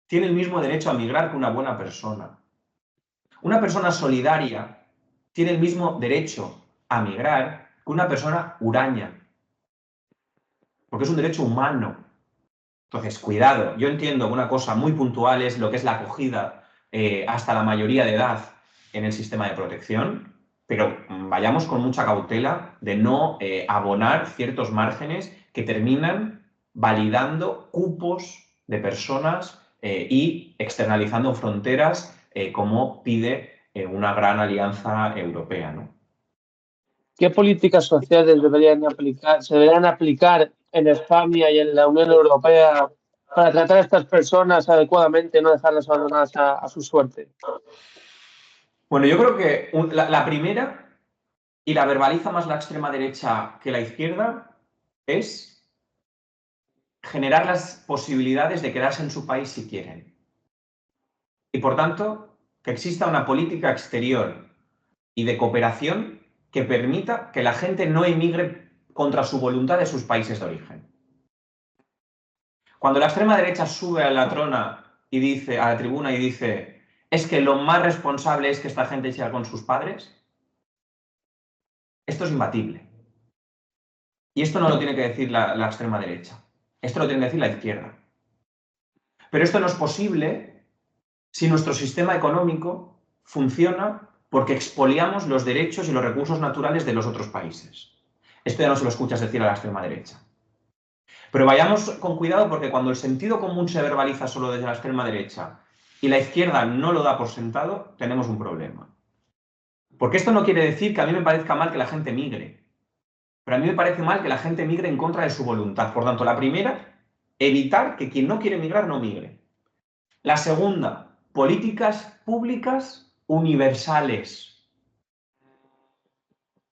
tiene el mismo derecho a migrar que una buena persona. Una persona solidaria tiene el mismo derecho a migrar que una persona huraña, porque es un derecho humano. Entonces, cuidado, yo entiendo que una cosa muy puntual es lo que es la acogida hasta la mayoría de edad en el sistema de protección, pero vayamos con mucha cautela de no abonar ciertos márgenes que terminan validando cupos de personas y externalizando fronteras como pide una gran alianza europea, ¿no? ¿Qué políticas sociales se deberían aplicar en España y en la Unión Europea para tratar a estas personas adecuadamente y no dejarlas abandonadas a su suerte? Bueno, yo creo que la primera, y la verbaliza más la extrema derecha que la izquierda, es generar las posibilidades de quedarse en su país si quieren. Y por tanto, que exista una política exterior y de cooperación que permita que la gente no emigre contra su voluntad de sus países de origen. Cuando la extrema derecha sube a la trona y dice, a la tribuna y dice, es que lo más responsable es que esta gente siga con sus padres, esto es imbatible. Y esto no lo tiene que decir la extrema derecha, esto lo tiene que decir la izquierda. Pero esto no es posible si nuestro sistema económico funciona porque expoliamos los derechos y los recursos naturales de los otros países. Esto ya no se lo escuchas decir a la extrema derecha. Pero vayamos con cuidado porque cuando el sentido común se verbaliza solo desde la extrema derecha y la izquierda no lo da por sentado, tenemos un problema. Porque esto no quiere decir que a mí me parezca mal que la gente migre, pero a mí me parece mal que la gente migre en contra de su voluntad. Por tanto, la primera, evitar que quien no quiere migrar no migre. La segunda, políticas públicas universales.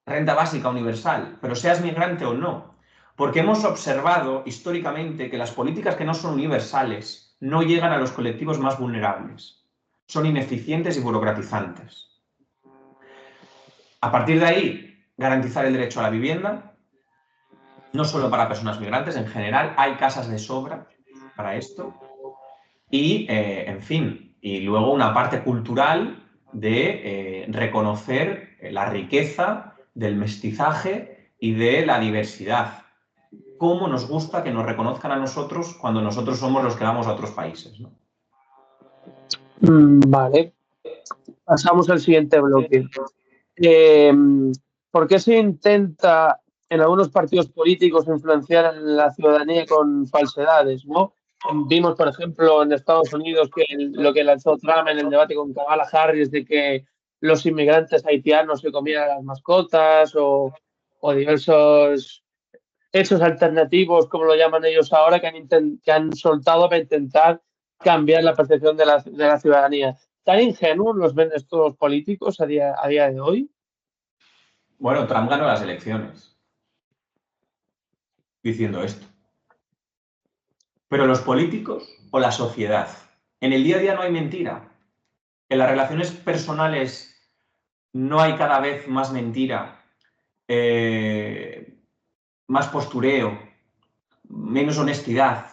Renta básica universal, pero seas migrante o no. Porque hemos observado históricamente que las políticas que no son universales no llegan a los colectivos más vulnerables. Son ineficientes y burocratizantes. A partir de ahí, garantizar el derecho a la vivienda, no solo para personas migrantes, en general hay casas de sobra para esto. Y, en fin, y luego una parte cultural de reconocer la riqueza del mestizaje y de la diversidad. Cómo nos gusta que nos reconozcan a nosotros cuando nosotros somos los que vamos a otros países, ¿no? Vale, pasamos al siguiente bloque. Eh, ¿Por qué se intenta en algunos partidos políticos influenciar a la ciudadanía con falsedades, ¿no? Vimos, por ejemplo, en Estados Unidos que lo que lanzó Trump en el debate con Kamala Harris de que los inmigrantes haitianos se comían a las mascotas o diversos hechos alternativos, como lo llaman ellos ahora, que han soltado para intentar cambiar la percepción de la ciudadanía. ¿Tan ingenuos los ven estos políticos a día de hoy? Bueno, Trump ganó las elecciones diciendo esto. Pero los políticos o la sociedad, en el día a día no hay mentira. En las relaciones personales no hay cada vez más mentira, más postureo, menos honestidad.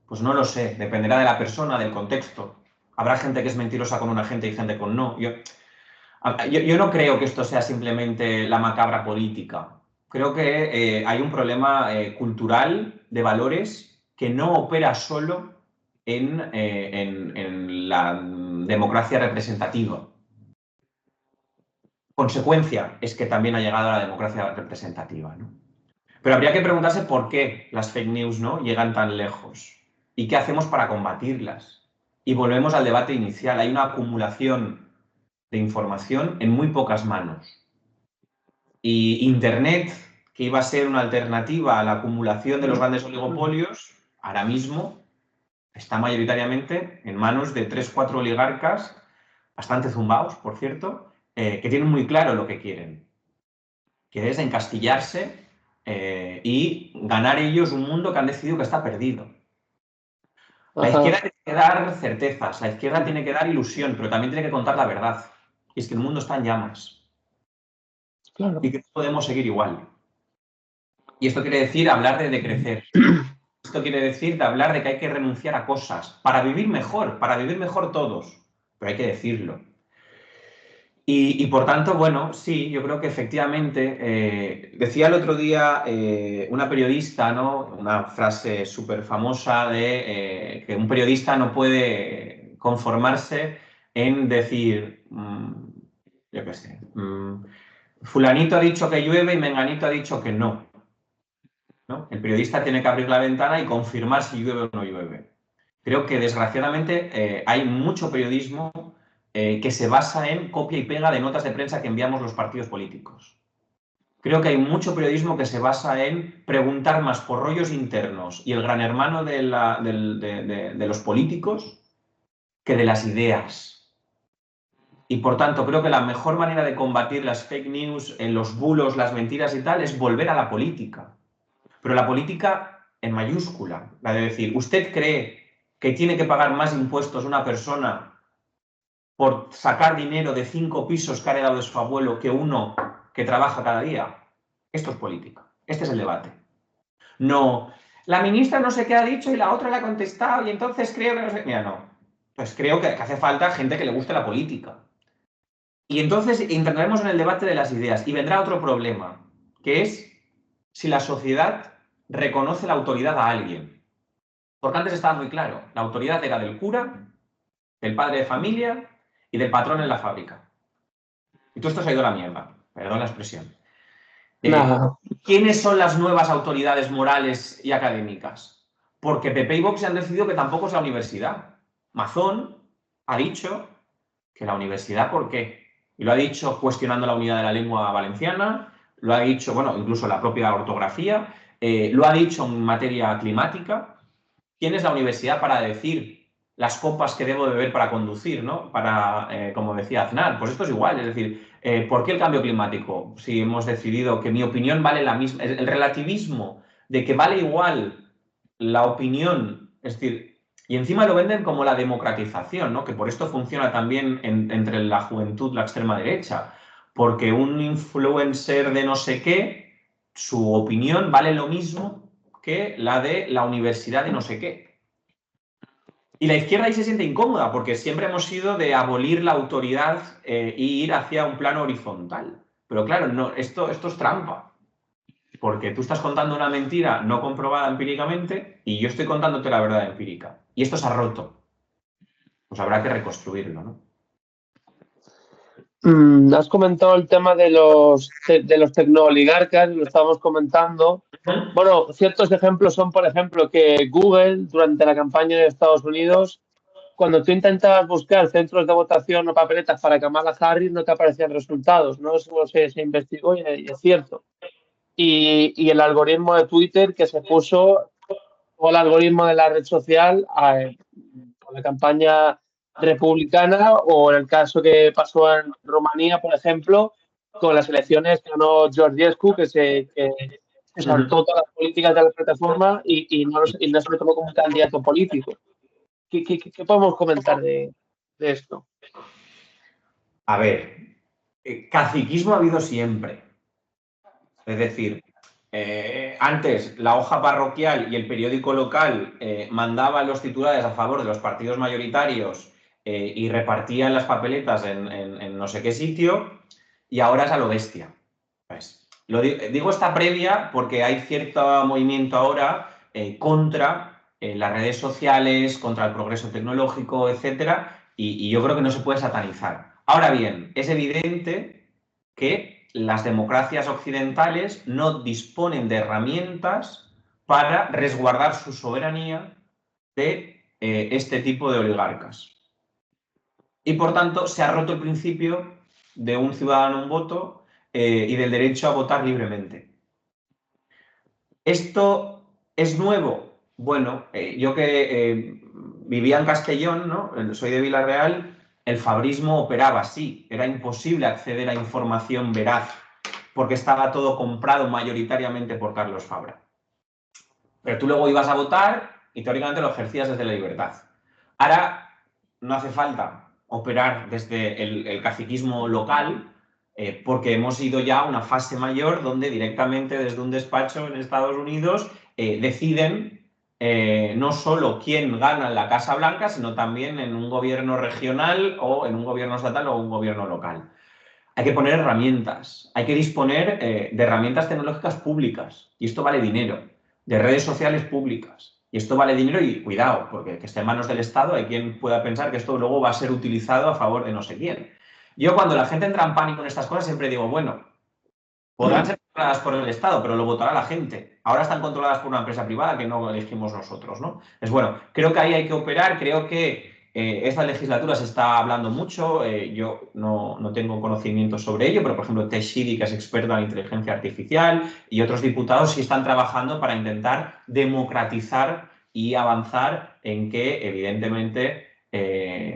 Pues no lo sé, dependerá de la persona, del contexto. Habrá gente que es mentirosa con una gente y gente con no. Yo no creo que esto sea simplemente la macabra política. Creo que hay un problema cultural de valores que no opera solo en la democracia representativa. Consecuencia es que también ha llegado a la democracia representativa, ¿no? Pero habría que preguntarse por qué las fake news, ¿no?, llegan tan lejos y qué hacemos para combatirlas. Y volvemos al debate inicial. Hay una acumulación de información en muy pocas manos. Y Internet, que iba a ser una alternativa a la acumulación de los grandes oligopolios, ahora mismo está mayoritariamente en manos de 3 o 4 oligarcas, bastante zumbaos, por cierto, que tienen muy claro lo que quieren, que es encastillarse y ganar ellos un mundo que han decidido que está perdido. La izquierda tiene que dar certezas, la izquierda tiene que dar ilusión, pero también tiene que contar la verdad. Y es que el mundo está en llamas. Claro. Y que no podemos seguir igual. Y esto quiere decir hablar de decrecer. Esto quiere decir de hablar de que hay que renunciar a cosas para vivir mejor todos. Pero hay que decirlo. Y por tanto, bueno, sí, yo creo que efectivamente, decía el otro día una periodista, ¿no?, una frase súper famosa de que un periodista no puede conformarse en decir, yo qué sé, fulanito ha dicho que llueve y menganito ha dicho que no, ¿no? El periodista tiene que abrir la ventana y confirmar si llueve o no llueve. Creo que desgraciadamente hay mucho periodismo que se basa en copia y pega de notas de prensa que enviamos los partidos políticos. Creo que hay mucho periodismo que se basa en preguntar más por rollos internos y el gran hermano de los políticos que de las ideas. Y por tanto, creo que la mejor manera de combatir las fake news, los bulos, las mentiras y tal, es volver a la política. Pero la política en mayúscula, la de decir, ¿usted cree que tiene que pagar más impuestos una persona por sacar dinero de 5 pisos que ha heredado de su abuelo que uno que trabaja cada día? Esto es política. Este es el debate. No, la ministra no sé qué ha dicho y la otra le ha contestado y entonces creo que no sé... Mira, no. Pues creo que hace falta gente que le guste la política. Y entonces entraremos en el debate de las ideas y vendrá otro problema, que es si la sociedad reconoce la autoridad a alguien. Porque antes estaba muy claro, la autoridad era del cura, del padre de familia y del patrón en la fábrica. Y todo esto se ha ido a la mierda, perdón la expresión. Nada. ¿Quiénes son las nuevas autoridades morales y académicas? Porque PP y Vox han decidido que tampoco es la universidad. Mazón ha dicho que la universidad, ¿por qué? Y lo ha dicho cuestionando la unidad de la lengua valenciana, lo ha dicho, bueno, incluso la propia ortografía, lo ha dicho en materia climática. ¿Quién es la universidad para decir las copas que debo beber para conducir, ¿no? Para, como decía Aznar, pues esto es igual, es decir, ¿por qué el cambio climático? Si hemos decidido que mi opinión vale la misma, el relativismo de que vale igual la opinión, es decir, y encima lo venden como la democratización, ¿no? Que por esto funciona también entre la juventud, la extrema derecha, porque un influencer de no sé qué, su opinión vale lo mismo que la de la universidad de no sé qué. Y la izquierda ahí se siente incómoda porque siempre hemos sido de abolir la autoridad e ir hacia un plano horizontal. Pero claro, no, esto es trampa. Porque tú estás contando una mentira no comprobada empíricamente y yo estoy contándote la verdad empírica. Y esto se ha roto. Pues habrá que reconstruirlo, ¿no? Has comentado el tema de los tecnooligarcas, lo estábamos comentando. Bueno, ciertos ejemplos son, por ejemplo, que Google, durante la campaña de Estados Unidos, cuando tú intentabas buscar centros de votación o papeletas para Kamala Harris, no te aparecían resultados, ¿no? Eso se investigó y es cierto. Y el algoritmo de Twitter que se puso, o el algoritmo de la red social, con la campaña republicana, o en el caso que pasó en Rumanía, por ejemplo, con las elecciones que ganó Georgescu, que saltó todas las políticas de la plataforma y no se le tomó como un candidato político. ¿Qué podemos comentar de esto? A ver, caciquismo ha habido siempre. Es decir, antes la hoja parroquial y el periódico local mandaban los titulares a favor de los partidos mayoritarios y repartían las papeletas en no sé qué sitio, y ahora es a lo bestia. Pues, digo esta previa porque hay cierto movimiento ahora contra las redes sociales, contra el progreso tecnológico, etcétera, y yo creo que no se puede satanizar. Ahora bien, es evidente que las democracias occidentales no disponen de herramientas para resguardar su soberanía de este tipo de oligarcas. Y por tanto se ha roto el principio de un ciudadano un voto y del derecho a votar libremente. ¿Esto es nuevo? Bueno, yo que vivía en Castellón, ¿no? Soy de Villarreal, el fabrismo operaba así, era imposible acceder a información veraz porque estaba todo comprado mayoritariamente por Carlos Fabra. Pero tú luego ibas a votar y teóricamente lo ejercías desde la libertad. Ahora no hace falta operar desde el caciquismo local porque hemos ido ya a una fase mayor donde directamente desde un despacho en Estados Unidos deciden no solo quién gana en la Casa Blanca, sino también en un gobierno regional o en un gobierno estatal o un gobierno local. Hay que poner herramientas, hay que disponer de herramientas tecnológicas públicas, y esto vale dinero, de redes sociales públicas, y esto vale dinero y cuidado, porque que esté en manos del Estado hay quien pueda pensar que esto luego va a ser utilizado a favor de no sé quién. Yo cuando la gente entra en pánico en estas cosas siempre digo, bueno, Podrán ser controladas por el Estado, pero lo votará la gente. Ahora están controladas por una empresa privada que no elegimos nosotros, ¿no? Es bueno, creo que ahí hay que operar, creo que esta legislatura se está hablando mucho, yo no tengo conocimiento sobre ello, pero por ejemplo Teixidó, que es experto en inteligencia artificial, y otros diputados sí están trabajando para intentar democratizar y avanzar en que, evidentemente,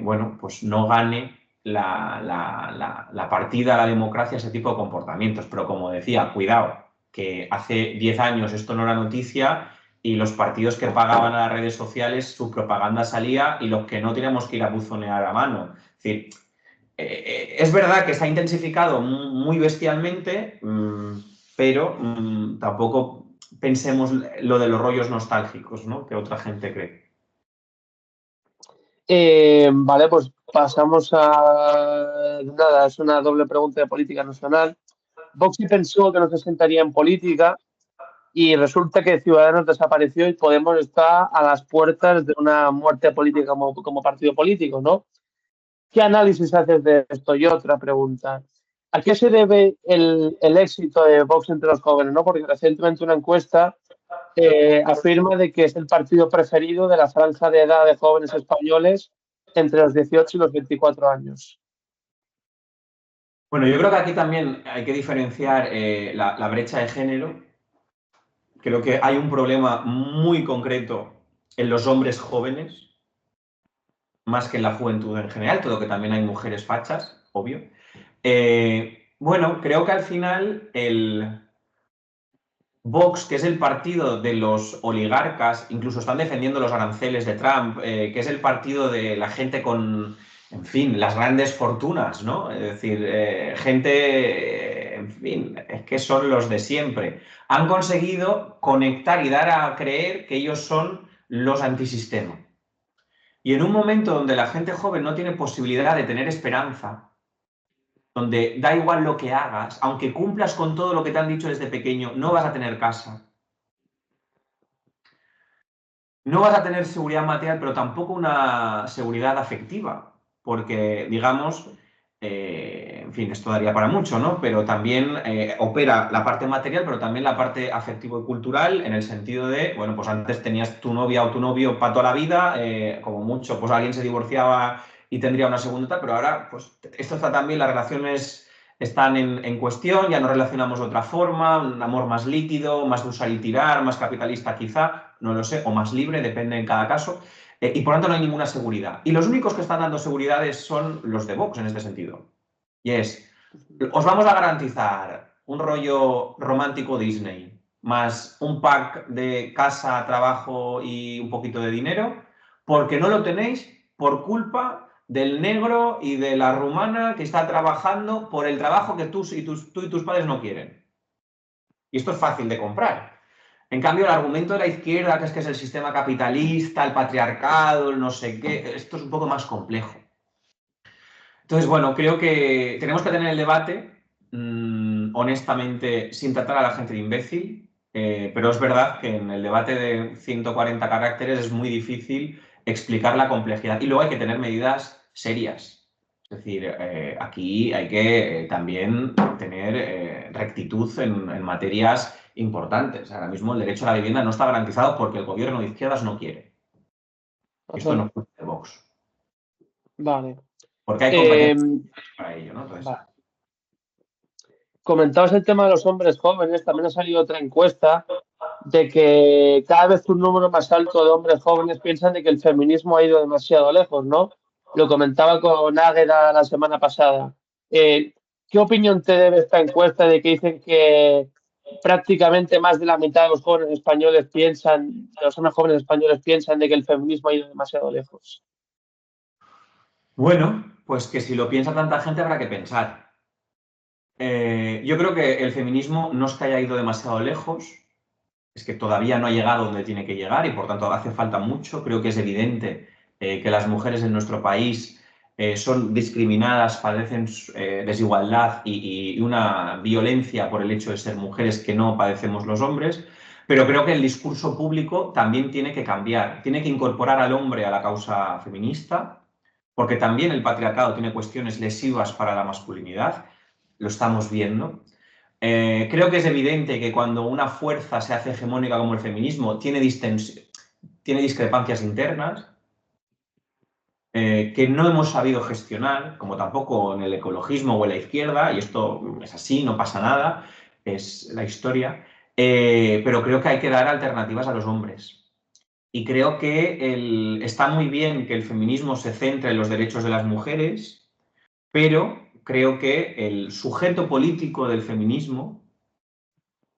bueno, pues no gane la partida a la democracia ese tipo de comportamientos. Pero como decía, cuidado, que hace 10 años esto no era noticia y los partidos que pagaban a las redes sociales, su propaganda salía y los que no teníamos que ir a buzonear a mano. Es decir, es verdad que se ha intensificado muy bestialmente, pero tampoco pensemos lo de los rollos nostálgicos, ¿no? Que otra gente cree. Vale, pues pasamos a... Nada, es una doble pregunta de política nacional. Vox pensó que no se sentaría en política y resulta que Ciudadanos desapareció y Podemos está a las puertas de una muerte política como partido político, ¿no? ¿Qué análisis haces de esto? Y otra pregunta. ¿A qué se debe el éxito de Vox entre los jóvenes? ¿No? Porque recientemente una encuesta afirma de que es el partido preferido de la franja de edad de jóvenes españoles entre los 18 y los 24 años. Bueno, yo creo que aquí también hay que diferenciar la brecha de género. Creo que hay un problema muy concreto en los hombres jóvenes, más que en la juventud en general, todo que también hay mujeres fachas, obvio. Bueno, creo que al final el Vox, que es el partido de los oligarcas, incluso están defendiendo los aranceles de Trump, que es el partido de la gente con, en fin, las grandes fortunas, ¿no? Es decir, gente, en fin, es que son los de siempre. Han conseguido conectar y dar a creer que ellos son los antisistema. Y en un momento donde la gente joven no tiene posibilidad de tener esperanza, donde da igual lo que hagas, aunque cumplas con todo lo que te han dicho desde pequeño, no vas a tener casa, no vas a tener seguridad material, pero tampoco una seguridad afectiva, porque, digamos, en fin, esto daría para mucho, ¿no? Pero también opera la parte material, pero también la parte afectivo y cultural, en el sentido de, bueno, pues antes tenías tu novia o tu novio para toda la vida, como mucho, pues alguien se divorciaba y tendría una segunda tal, pero ahora, pues esto está también, las relaciones están en cuestión, ya nos relacionamos de otra forma, un amor más líquido, más de usar y tirar, más capitalista quizá, no lo sé, o más libre, depende en cada caso, y por tanto no hay ninguna seguridad. Y los únicos que están dando seguridades son los de Vox en este sentido. Y es, os vamos a garantizar un rollo romántico Disney, más un pack de casa, trabajo y un poquito de dinero, porque no lo tenéis por culpa del negro y de la rumana que está trabajando por el trabajo que tú y tus padres no quieren. Y esto es fácil de comprar. En cambio, el argumento de la izquierda, que es el sistema capitalista, el patriarcado, el no sé qué, esto es un poco más complejo. Entonces, bueno, creo que tenemos que tener el debate, honestamente, sin tratar a la gente de imbécil, pero es verdad que en el debate de 140 caracteres es muy difícil explicar la complejidad. Y luego hay que tener medidas serias. Es decir, aquí hay que también tener rectitud en materias importantes. Ahora mismo el derecho a la vivienda no está garantizado porque el gobierno de izquierdas no quiere. Esto no es culpa de Vox. Vale. Porque hay competencias para ello, ¿no? Entonces, Vale. Comentabas el tema de los hombres jóvenes, también ha salido otra encuesta de que cada vez un número más alto de hombres jóvenes piensan de que el feminismo ha ido demasiado lejos, ¿no? Lo comentaba con Águeda la semana pasada. ¿Qué opinión te debe esta encuesta de que dicen que prácticamente más de la mitad de los jóvenes españoles piensan, de los hombres jóvenes españoles piensan de que el feminismo ha ido demasiado lejos? bueno, pues que si lo piensa tanta gente habrá que pensar. Yo creo que el feminismo no es que haya ido demasiado lejos, es que todavía no ha llegado donde tiene que llegar y por tanto hace falta mucho. Creo que es evidente que las mujeres en nuestro país son discriminadas, padecen desigualdad y una violencia por el hecho de ser mujeres que no padecemos los hombres. Pero creo que el discurso público también tiene que cambiar, tiene que incorporar al hombre a la causa feminista, porque también el patriarcado tiene cuestiones lesivas para la masculinidad, lo estamos viendo. Creo que es evidente que cuando una fuerza se hace hegemónica como el feminismo, tiene discrepancias internas que no hemos sabido gestionar, como tampoco en el ecologismo o en la izquierda, y esto es así, no pasa nada, es la historia, pero creo que hay que dar alternativas a los hombres. Y creo que está muy bien que el feminismo se centre en los derechos de las mujeres, pero creo que el sujeto político del feminismo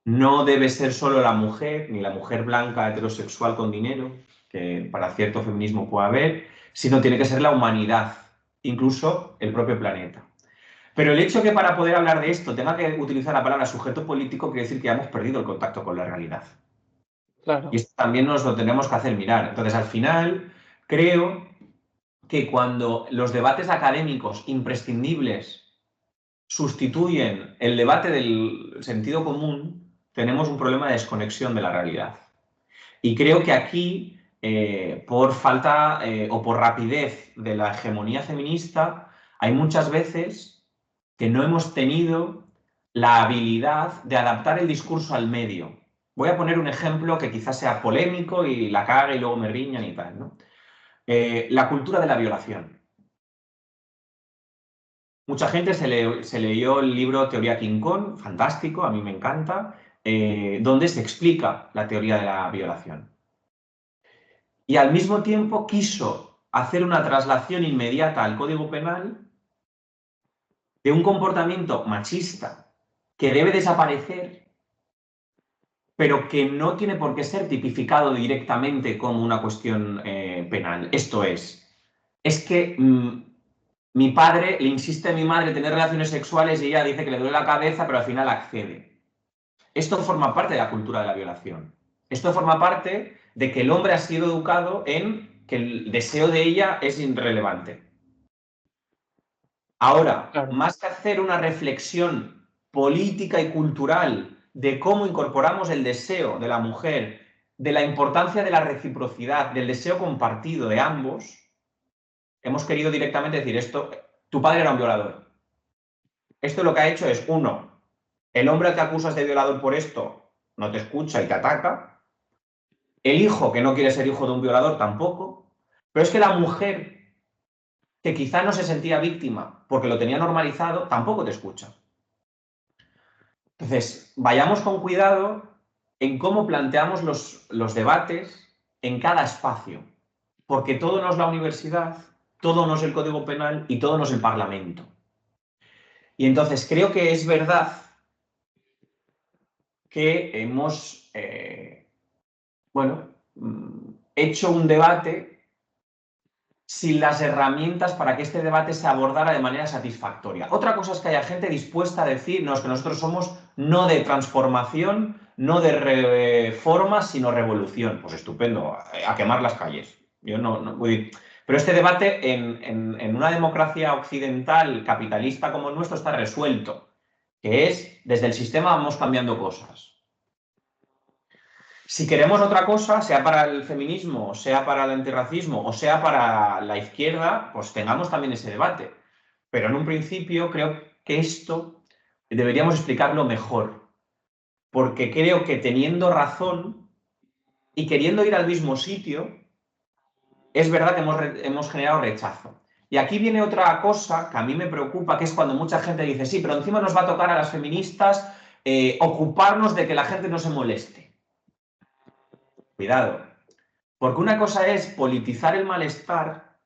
no debe ser solo la mujer, ni la mujer blanca heterosexual con dinero, que para cierto feminismo puede haber, sino tiene que ser la humanidad, incluso el propio planeta. Pero el hecho que para poder hablar de esto tenga que utilizar la palabra sujeto político quiere decir que ya hemos perdido el contacto con la realidad. Y Claro, esto también nos lo tenemos que hacer mirar. Entonces, al final, creo que cuando los debates académicos imprescindibles sustituyen el debate del sentido común, tenemos un problema de desconexión de la realidad. Y creo que aquí, por falta o por rapidez de la hegemonía feminista, hay muchas veces que no hemos tenido la habilidad de adaptar el discurso al medio. Voy a poner un ejemplo que quizás sea polémico y la cague y luego me riñan y tal, ¿no? La cultura de la violación. Mucha gente se leyó el libro Teoría King Kong, fantástico, a mí me encanta, donde se explica la teoría de la violación. Y al mismo tiempo quiso hacer una traslación inmediata al Código Penal de un comportamiento machista que debe desaparecer, pero que no tiene por qué ser tipificado directamente como una cuestión penal. Esto es que mi padre le insiste a mi madre tener relaciones sexuales y ella dice que le duele la cabeza, pero al final accede. Esto forma parte de la cultura de la violación. Esto forma parte de que el hombre ha sido educado en que el deseo de ella es irrelevante. Ahora, claro, más que hacer una reflexión política y cultural de cómo incorporamos el deseo de la mujer, de la importancia de la reciprocidad, del deseo compartido de ambos, hemos querido directamente decir esto, tu padre era un violador. Esto lo que ha hecho es, uno, el hombre al que acusas de violador por esto no te escucha y te ataca. El hijo que no quiere ser hijo de un violador tampoco. Pero es que la mujer que quizá no se sentía víctima porque lo tenía normalizado, tampoco te escucha. Entonces, vayamos con cuidado en cómo planteamos los debates en cada espacio, porque todo no es la universidad, todo no es el Código Penal y todo no es el Parlamento. Y entonces creo que es verdad que hemos, bueno, hecho un debate sin las herramientas para que este debate se abordara de manera satisfactoria. Otra cosa es que haya gente dispuesta a decirnos que nosotros somos no de transformación, no de reforma, sino revolución. Pues estupendo, a quemar las calles. Yo no voy... Pero este debate en una democracia occidental capitalista como el nuestro está resuelto, que es desde el sistema vamos cambiando cosas. Si queremos otra cosa, sea para el feminismo, sea para el antirracismo o sea para la izquierda, pues tengamos también ese debate. Pero en un principio creo que esto deberíamos explicarlo mejor, porque creo que teniendo razón y queriendo ir al mismo sitio, es verdad que hemos generado rechazo. Y aquí viene otra cosa que a mí me preocupa, que es cuando mucha gente dice, sí, pero encima nos va a tocar a las feministas ocuparnos de que la gente no se moleste. Cuidado. Porque una cosa es politizar el malestar,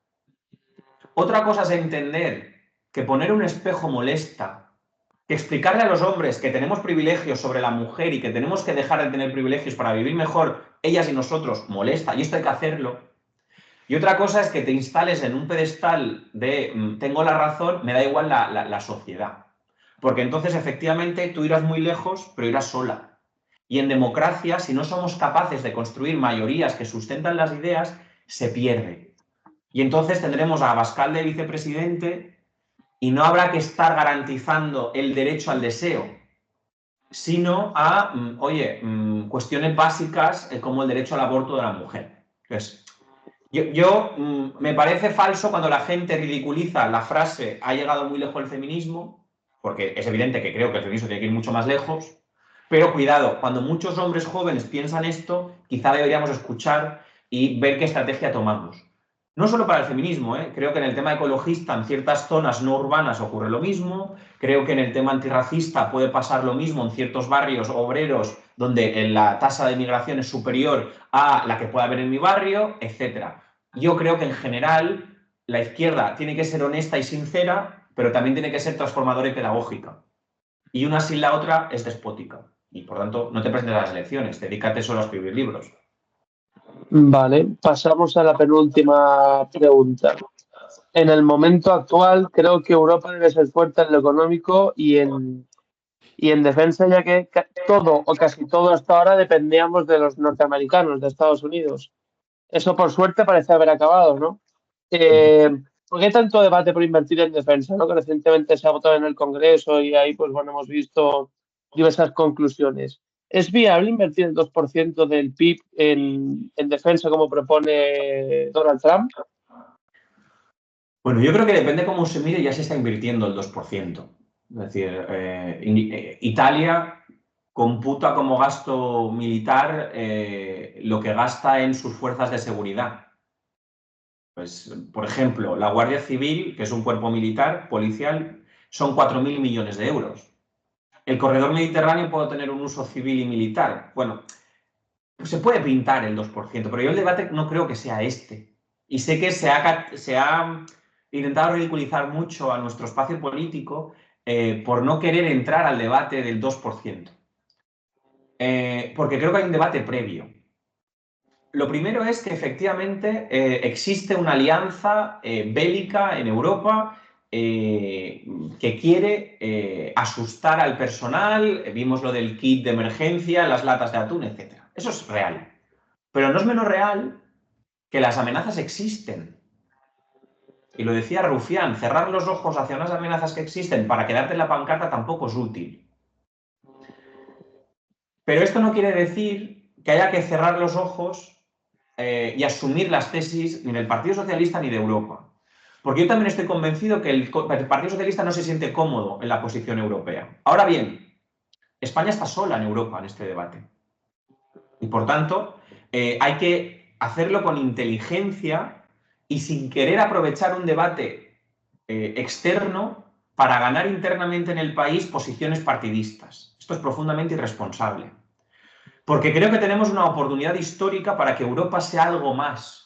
otra cosa es entender que poner un espejo molesta, que explicarle a los hombres que tenemos privilegios sobre la mujer y que tenemos que dejar de tener privilegios para vivir mejor ellas y nosotros molesta, y esto hay que hacerlo. Y otra cosa es que te instales en un pedestal de tengo la razón, me da igual la sociedad. Porque entonces efectivamente tú irás muy lejos, pero irás sola. Y en democracia, si no somos capaces de construir mayorías que sustentan las ideas, se pierde. Y entonces tendremos a Abascal de vicepresidente y no habrá que estar garantizando el derecho al deseo, sino a, cuestiones básicas como el derecho al aborto de la mujer. Entonces, me parece falso cuando la gente ridiculiza la frase ha llegado muy lejos el feminismo, porque es evidente que creo que el feminismo tiene que ir mucho más lejos, pero cuidado, cuando muchos hombres jóvenes piensan esto, quizá deberíamos escuchar y ver qué estrategia tomamos. No solo para el feminismo, creo que en el tema ecologista en ciertas zonas no urbanas ocurre lo mismo, creo que en el tema antirracista puede pasar lo mismo en ciertos barrios obreros donde la tasa de migración es superior a la que puede haber en mi barrio, etc. Yo creo que en general la izquierda tiene que ser honesta y sincera, pero también tiene que ser transformadora y pedagógica. Y una sin la otra es despótica. Y por tanto, no te presentes a las elecciones, dedícate solo a escribir libros. Vale, pasamos a la penúltima pregunta. En el momento actual, creo que Europa debe ser fuerte en lo económico y en defensa, ya que todo o casi todo hasta ahora dependíamos de los norteamericanos, de Estados Unidos. Eso, por suerte, parece haber acabado, ¿no? ¿Por qué tanto debate por invertir en defensa, ¿no? Que recientemente se ha votado en el Congreso y ahí, pues bueno, hemos visto diversas conclusiones. ¿Es viable invertir el 2% del PIB en defensa como propone Donald Trump? Bueno, yo creo que depende cómo se mire, ya se está invirtiendo el 2%. Es decir, Italia computa como gasto militar lo que gasta en sus fuerzas de seguridad. Pues, por ejemplo, la Guardia Civil, que es un cuerpo militar, policial, son 4.000 millones de euros. El corredor mediterráneo puede tener un uso civil y militar. Bueno, se puede pintar el 2%, pero yo el debate no creo que sea este. Y sé que se ha intentado ridiculizar mucho a nuestro espacio político por no querer entrar al debate del 2%. Porque creo que hay un debate previo. Lo primero es que efectivamente existe una alianza bélica en Europa que quiere asustar al personal. Vimos lo del kit de emergencia, las latas de atún, etc. Eso es real. Pero no es menos real que las amenazas existen. Y lo decía Rufián, cerrar los ojos hacia unas amenazas que existen para quedarte en la pancarta tampoco es útil. Pero esto no quiere decir que haya que cerrar los ojos y asumir las tesis ni del Partido Socialista ni de Europa. Porque yo también estoy convencido que el Partido Socialista no se siente cómodo en la posición europea. Ahora bien, España está sola en Europa en este debate. Y por tanto, hay que hacerlo con inteligencia y sin querer aprovechar un debate externo para ganar internamente en el país posiciones partidistas. Esto es profundamente irresponsable. Porque creo que tenemos una oportunidad histórica para que Europa sea algo más.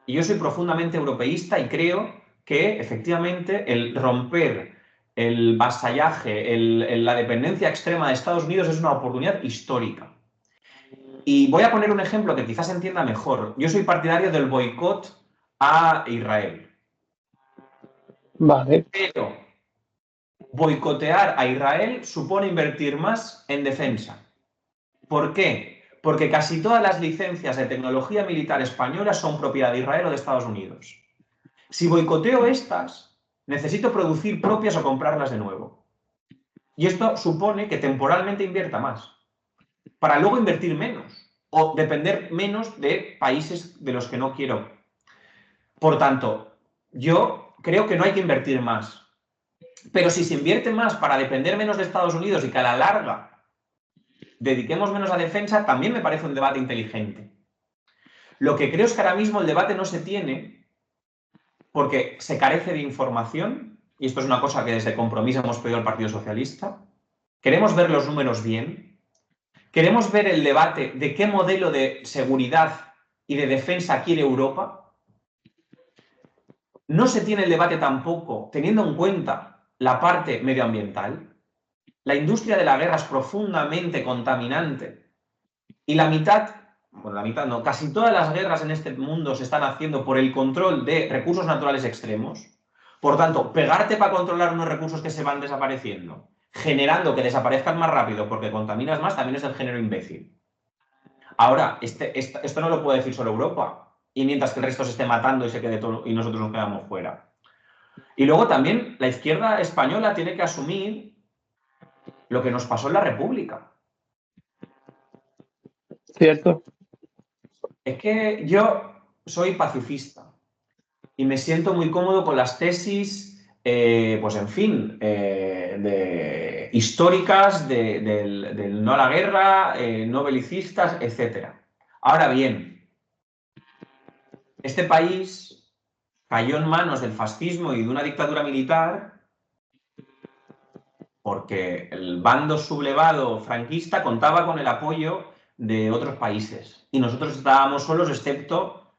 Y yo soy profundamente europeísta y creo que efectivamente el romper el vasallaje, la dependencia extrema de Estados Unidos es una oportunidad histórica. Y voy a poner un ejemplo que quizás se entienda mejor. Yo soy partidario del boicot a Israel. Vale. Pero boicotear a Israel supone invertir más en defensa. ¿Por qué? Porque casi todas las licencias de tecnología militar española son propiedad de Israel o de Estados Unidos. Si boicoteo estas, necesito producir propias o comprarlas de nuevo. Y esto supone que temporalmente invierta más, para luego invertir menos o depender menos de países de los que no quiero. Por tanto, yo creo que no hay que invertir más. Pero si se invierte más para depender menos de Estados Unidos y que a la larga dediquemos menos a defensa, también me parece un debate inteligente. Lo que creo es que ahora mismo el debate no se tiene porque se carece de información, y esto es una cosa que desde Compromís hemos pedido al Partido Socialista. Queremos ver los números bien, queremos ver el debate de qué modelo de seguridad y de defensa quiere Europa. No se tiene el debate tampoco teniendo en cuenta la parte medioambiental. La industria de la guerra es profundamente contaminante y la mitad no, casi todas las guerras en este mundo se están haciendo por el control de recursos naturales extremos. Por tanto, pegarte para controlar unos recursos que se van desapareciendo, generando que desaparezcan más rápido porque contaminas más, también es del género imbécil. Ahora, esto no lo puede decir solo Europa, y mientras que el resto se esté matando y se quede todo, y nosotros nos quedamos fuera. Y luego también la izquierda española tiene que asumir lo que nos pasó en la República. Cierto. Es que yo soy pacifista y me siento muy cómodo con las tesis pues en fin, históricas del no a la guerra, no belicistas, etc. Ahora bien, este país cayó en manos del fascismo y de una dictadura militar porque el bando sublevado franquista contaba con el apoyo de otros países y nosotros estábamos solos excepto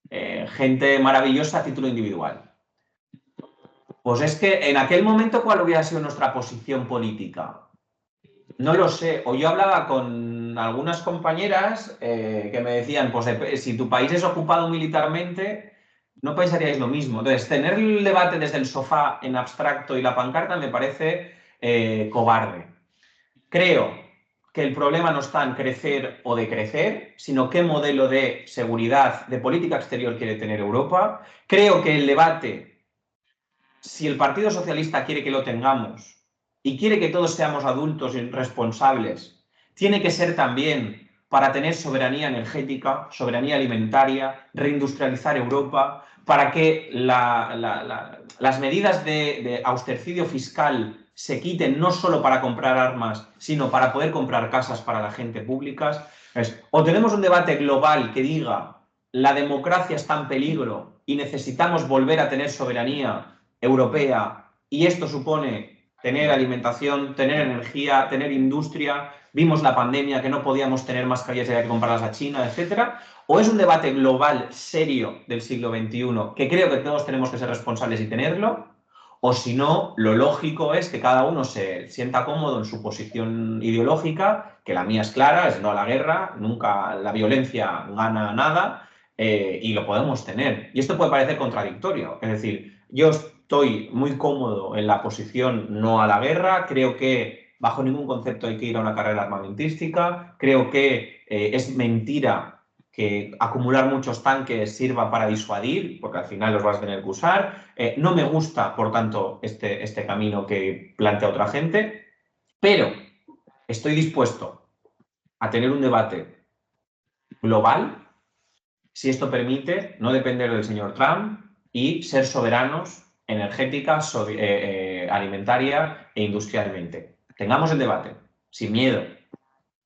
gente maravillosa a título individual. Pues es que en aquel momento, ¿cuál hubiera sido nuestra posición política? No lo sé. O yo hablaba con algunas compañeras que me decían, pues si tu país es ocupado militarmente, no pensaríais lo mismo. Entonces, tener el debate desde el sofá en abstracto y la pancarta me parece cobarde. Creo que el problema no está en crecer o decrecer, sino qué modelo de seguridad, de política exterior quiere tener Europa. Creo que el debate, si el Partido Socialista quiere que lo tengamos y quiere que todos seamos adultos y responsables, tiene que ser también para tener soberanía energética, soberanía alimentaria, reindustrializar Europa, para que las medidas de austercidio fiscal se quiten no solo para comprar armas, sino para poder comprar casas para la gente públicas. O tenemos un debate global que diga la democracia está en peligro y necesitamos volver a tener soberanía europea y esto supone tener alimentación, tener energía, tener industria. Vimos la pandemia que no podíamos tener mascarillas y había que comprarlas a China, etcétera. O es un debate global serio del siglo XXI que creo que todos tenemos que ser responsables y tenerlo. O si no, lo lógico es que cada uno se sienta cómodo en su posición ideológica, que la mía es clara, es no a la guerra, nunca la violencia gana nada, y lo podemos tener. Y esto puede parecer contradictorio, es decir, yo estoy muy cómodo en la posición no a la guerra, creo que bajo ningún concepto hay que ir a una carrera armamentística, creo que es mentira que acumular muchos tanques sirva para disuadir, porque al final los vas a tener que usar. No me gusta, por tanto, este camino que plantea otra gente, pero estoy dispuesto a tener un debate global si esto permite no depender del señor Trump y ser soberanos energética, alimentaria e industrialmente. Tengamos el debate, sin miedo.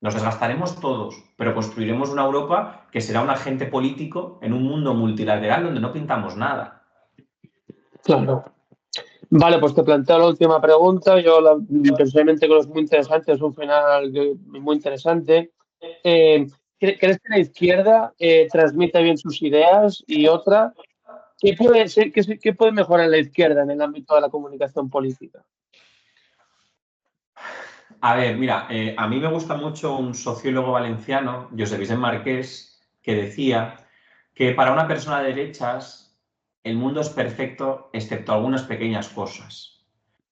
Nos desgastaremos todos, pero construiremos una Europa que será un agente político en un mundo multilateral donde no pintamos nada. Claro. Vale, pues te planteo la última pregunta. Yo personalmente creo que es muy interesante, es un final muy interesante. ¿Crees que la izquierda transmite bien sus ideas? Y otra, ¿qué puede mejorar la izquierda en el ámbito de la comunicación política? A ver, mira, a mí me gusta mucho un sociólogo valenciano, Josep Vicent Marqués, que decía que para una persona de derechas el mundo es perfecto excepto algunas pequeñas cosas,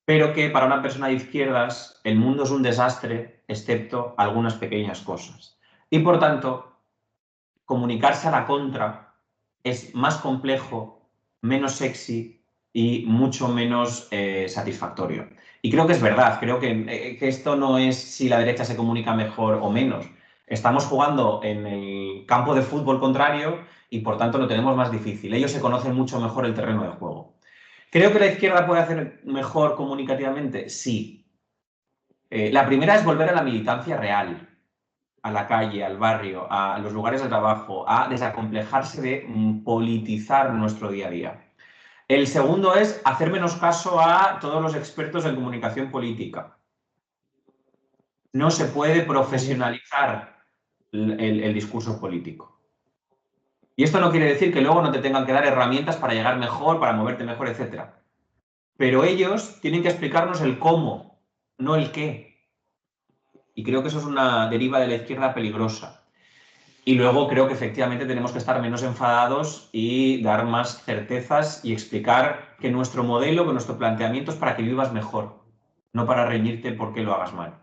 pero que para una persona de izquierdas el mundo es un desastre excepto algunas pequeñas cosas. Y por tanto, comunicarse a la contra es más complejo, menos sexy y mucho menos satisfactorio. Y creo que es verdad, creo que esto no es si la derecha se comunica mejor o menos. Estamos jugando en el campo de fútbol contrario y por tanto lo tenemos más difícil. Ellos se conocen mucho mejor el terreno de juego. ¿Creo que la izquierda puede hacer mejor comunicativamente? Sí. La primera es volver a la militancia real, a la calle, al barrio, a los lugares de trabajo, a desacomplejarse de politizar nuestro día a día. El segundo es hacer menos caso a todos los expertos en comunicación política. No se puede profesionalizar el discurso político. Y esto no quiere decir que luego no te tengan que dar herramientas para llegar mejor, para moverte mejor, etc. Pero ellos tienen que explicarnos el cómo, no el qué. Y creo que eso es una deriva de la izquierda peligrosa. Y luego creo que efectivamente tenemos que estar menos enfadados y dar más certezas y explicar que nuestro modelo, que nuestro planteamiento es para que vivas mejor, no para reñirte porque lo hagas mal.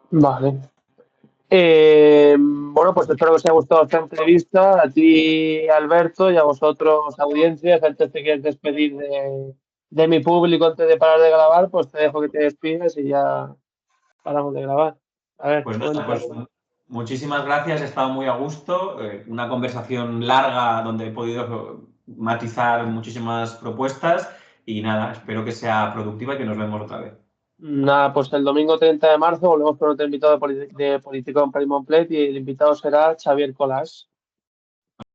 Vale. Bueno, pues espero que os haya gustado esta entrevista. A ti, Alberto, y a vosotros, audiencias. Antes te quieres despedir de mi público antes de parar de grabar, pues te dejo que te despides y ya paramos de grabar. A ver, Pues nada, pues muchísimas gracias, he estado muy a gusto. Una conversación larga donde he podido matizar muchísimas propuestas Y nada, espero que sea productiva y que nos vemos otra vez. Nada, pues el domingo 30 de marzo volvemos con otro invitado de Político en Paris Plate y el invitado será Xavier Colás.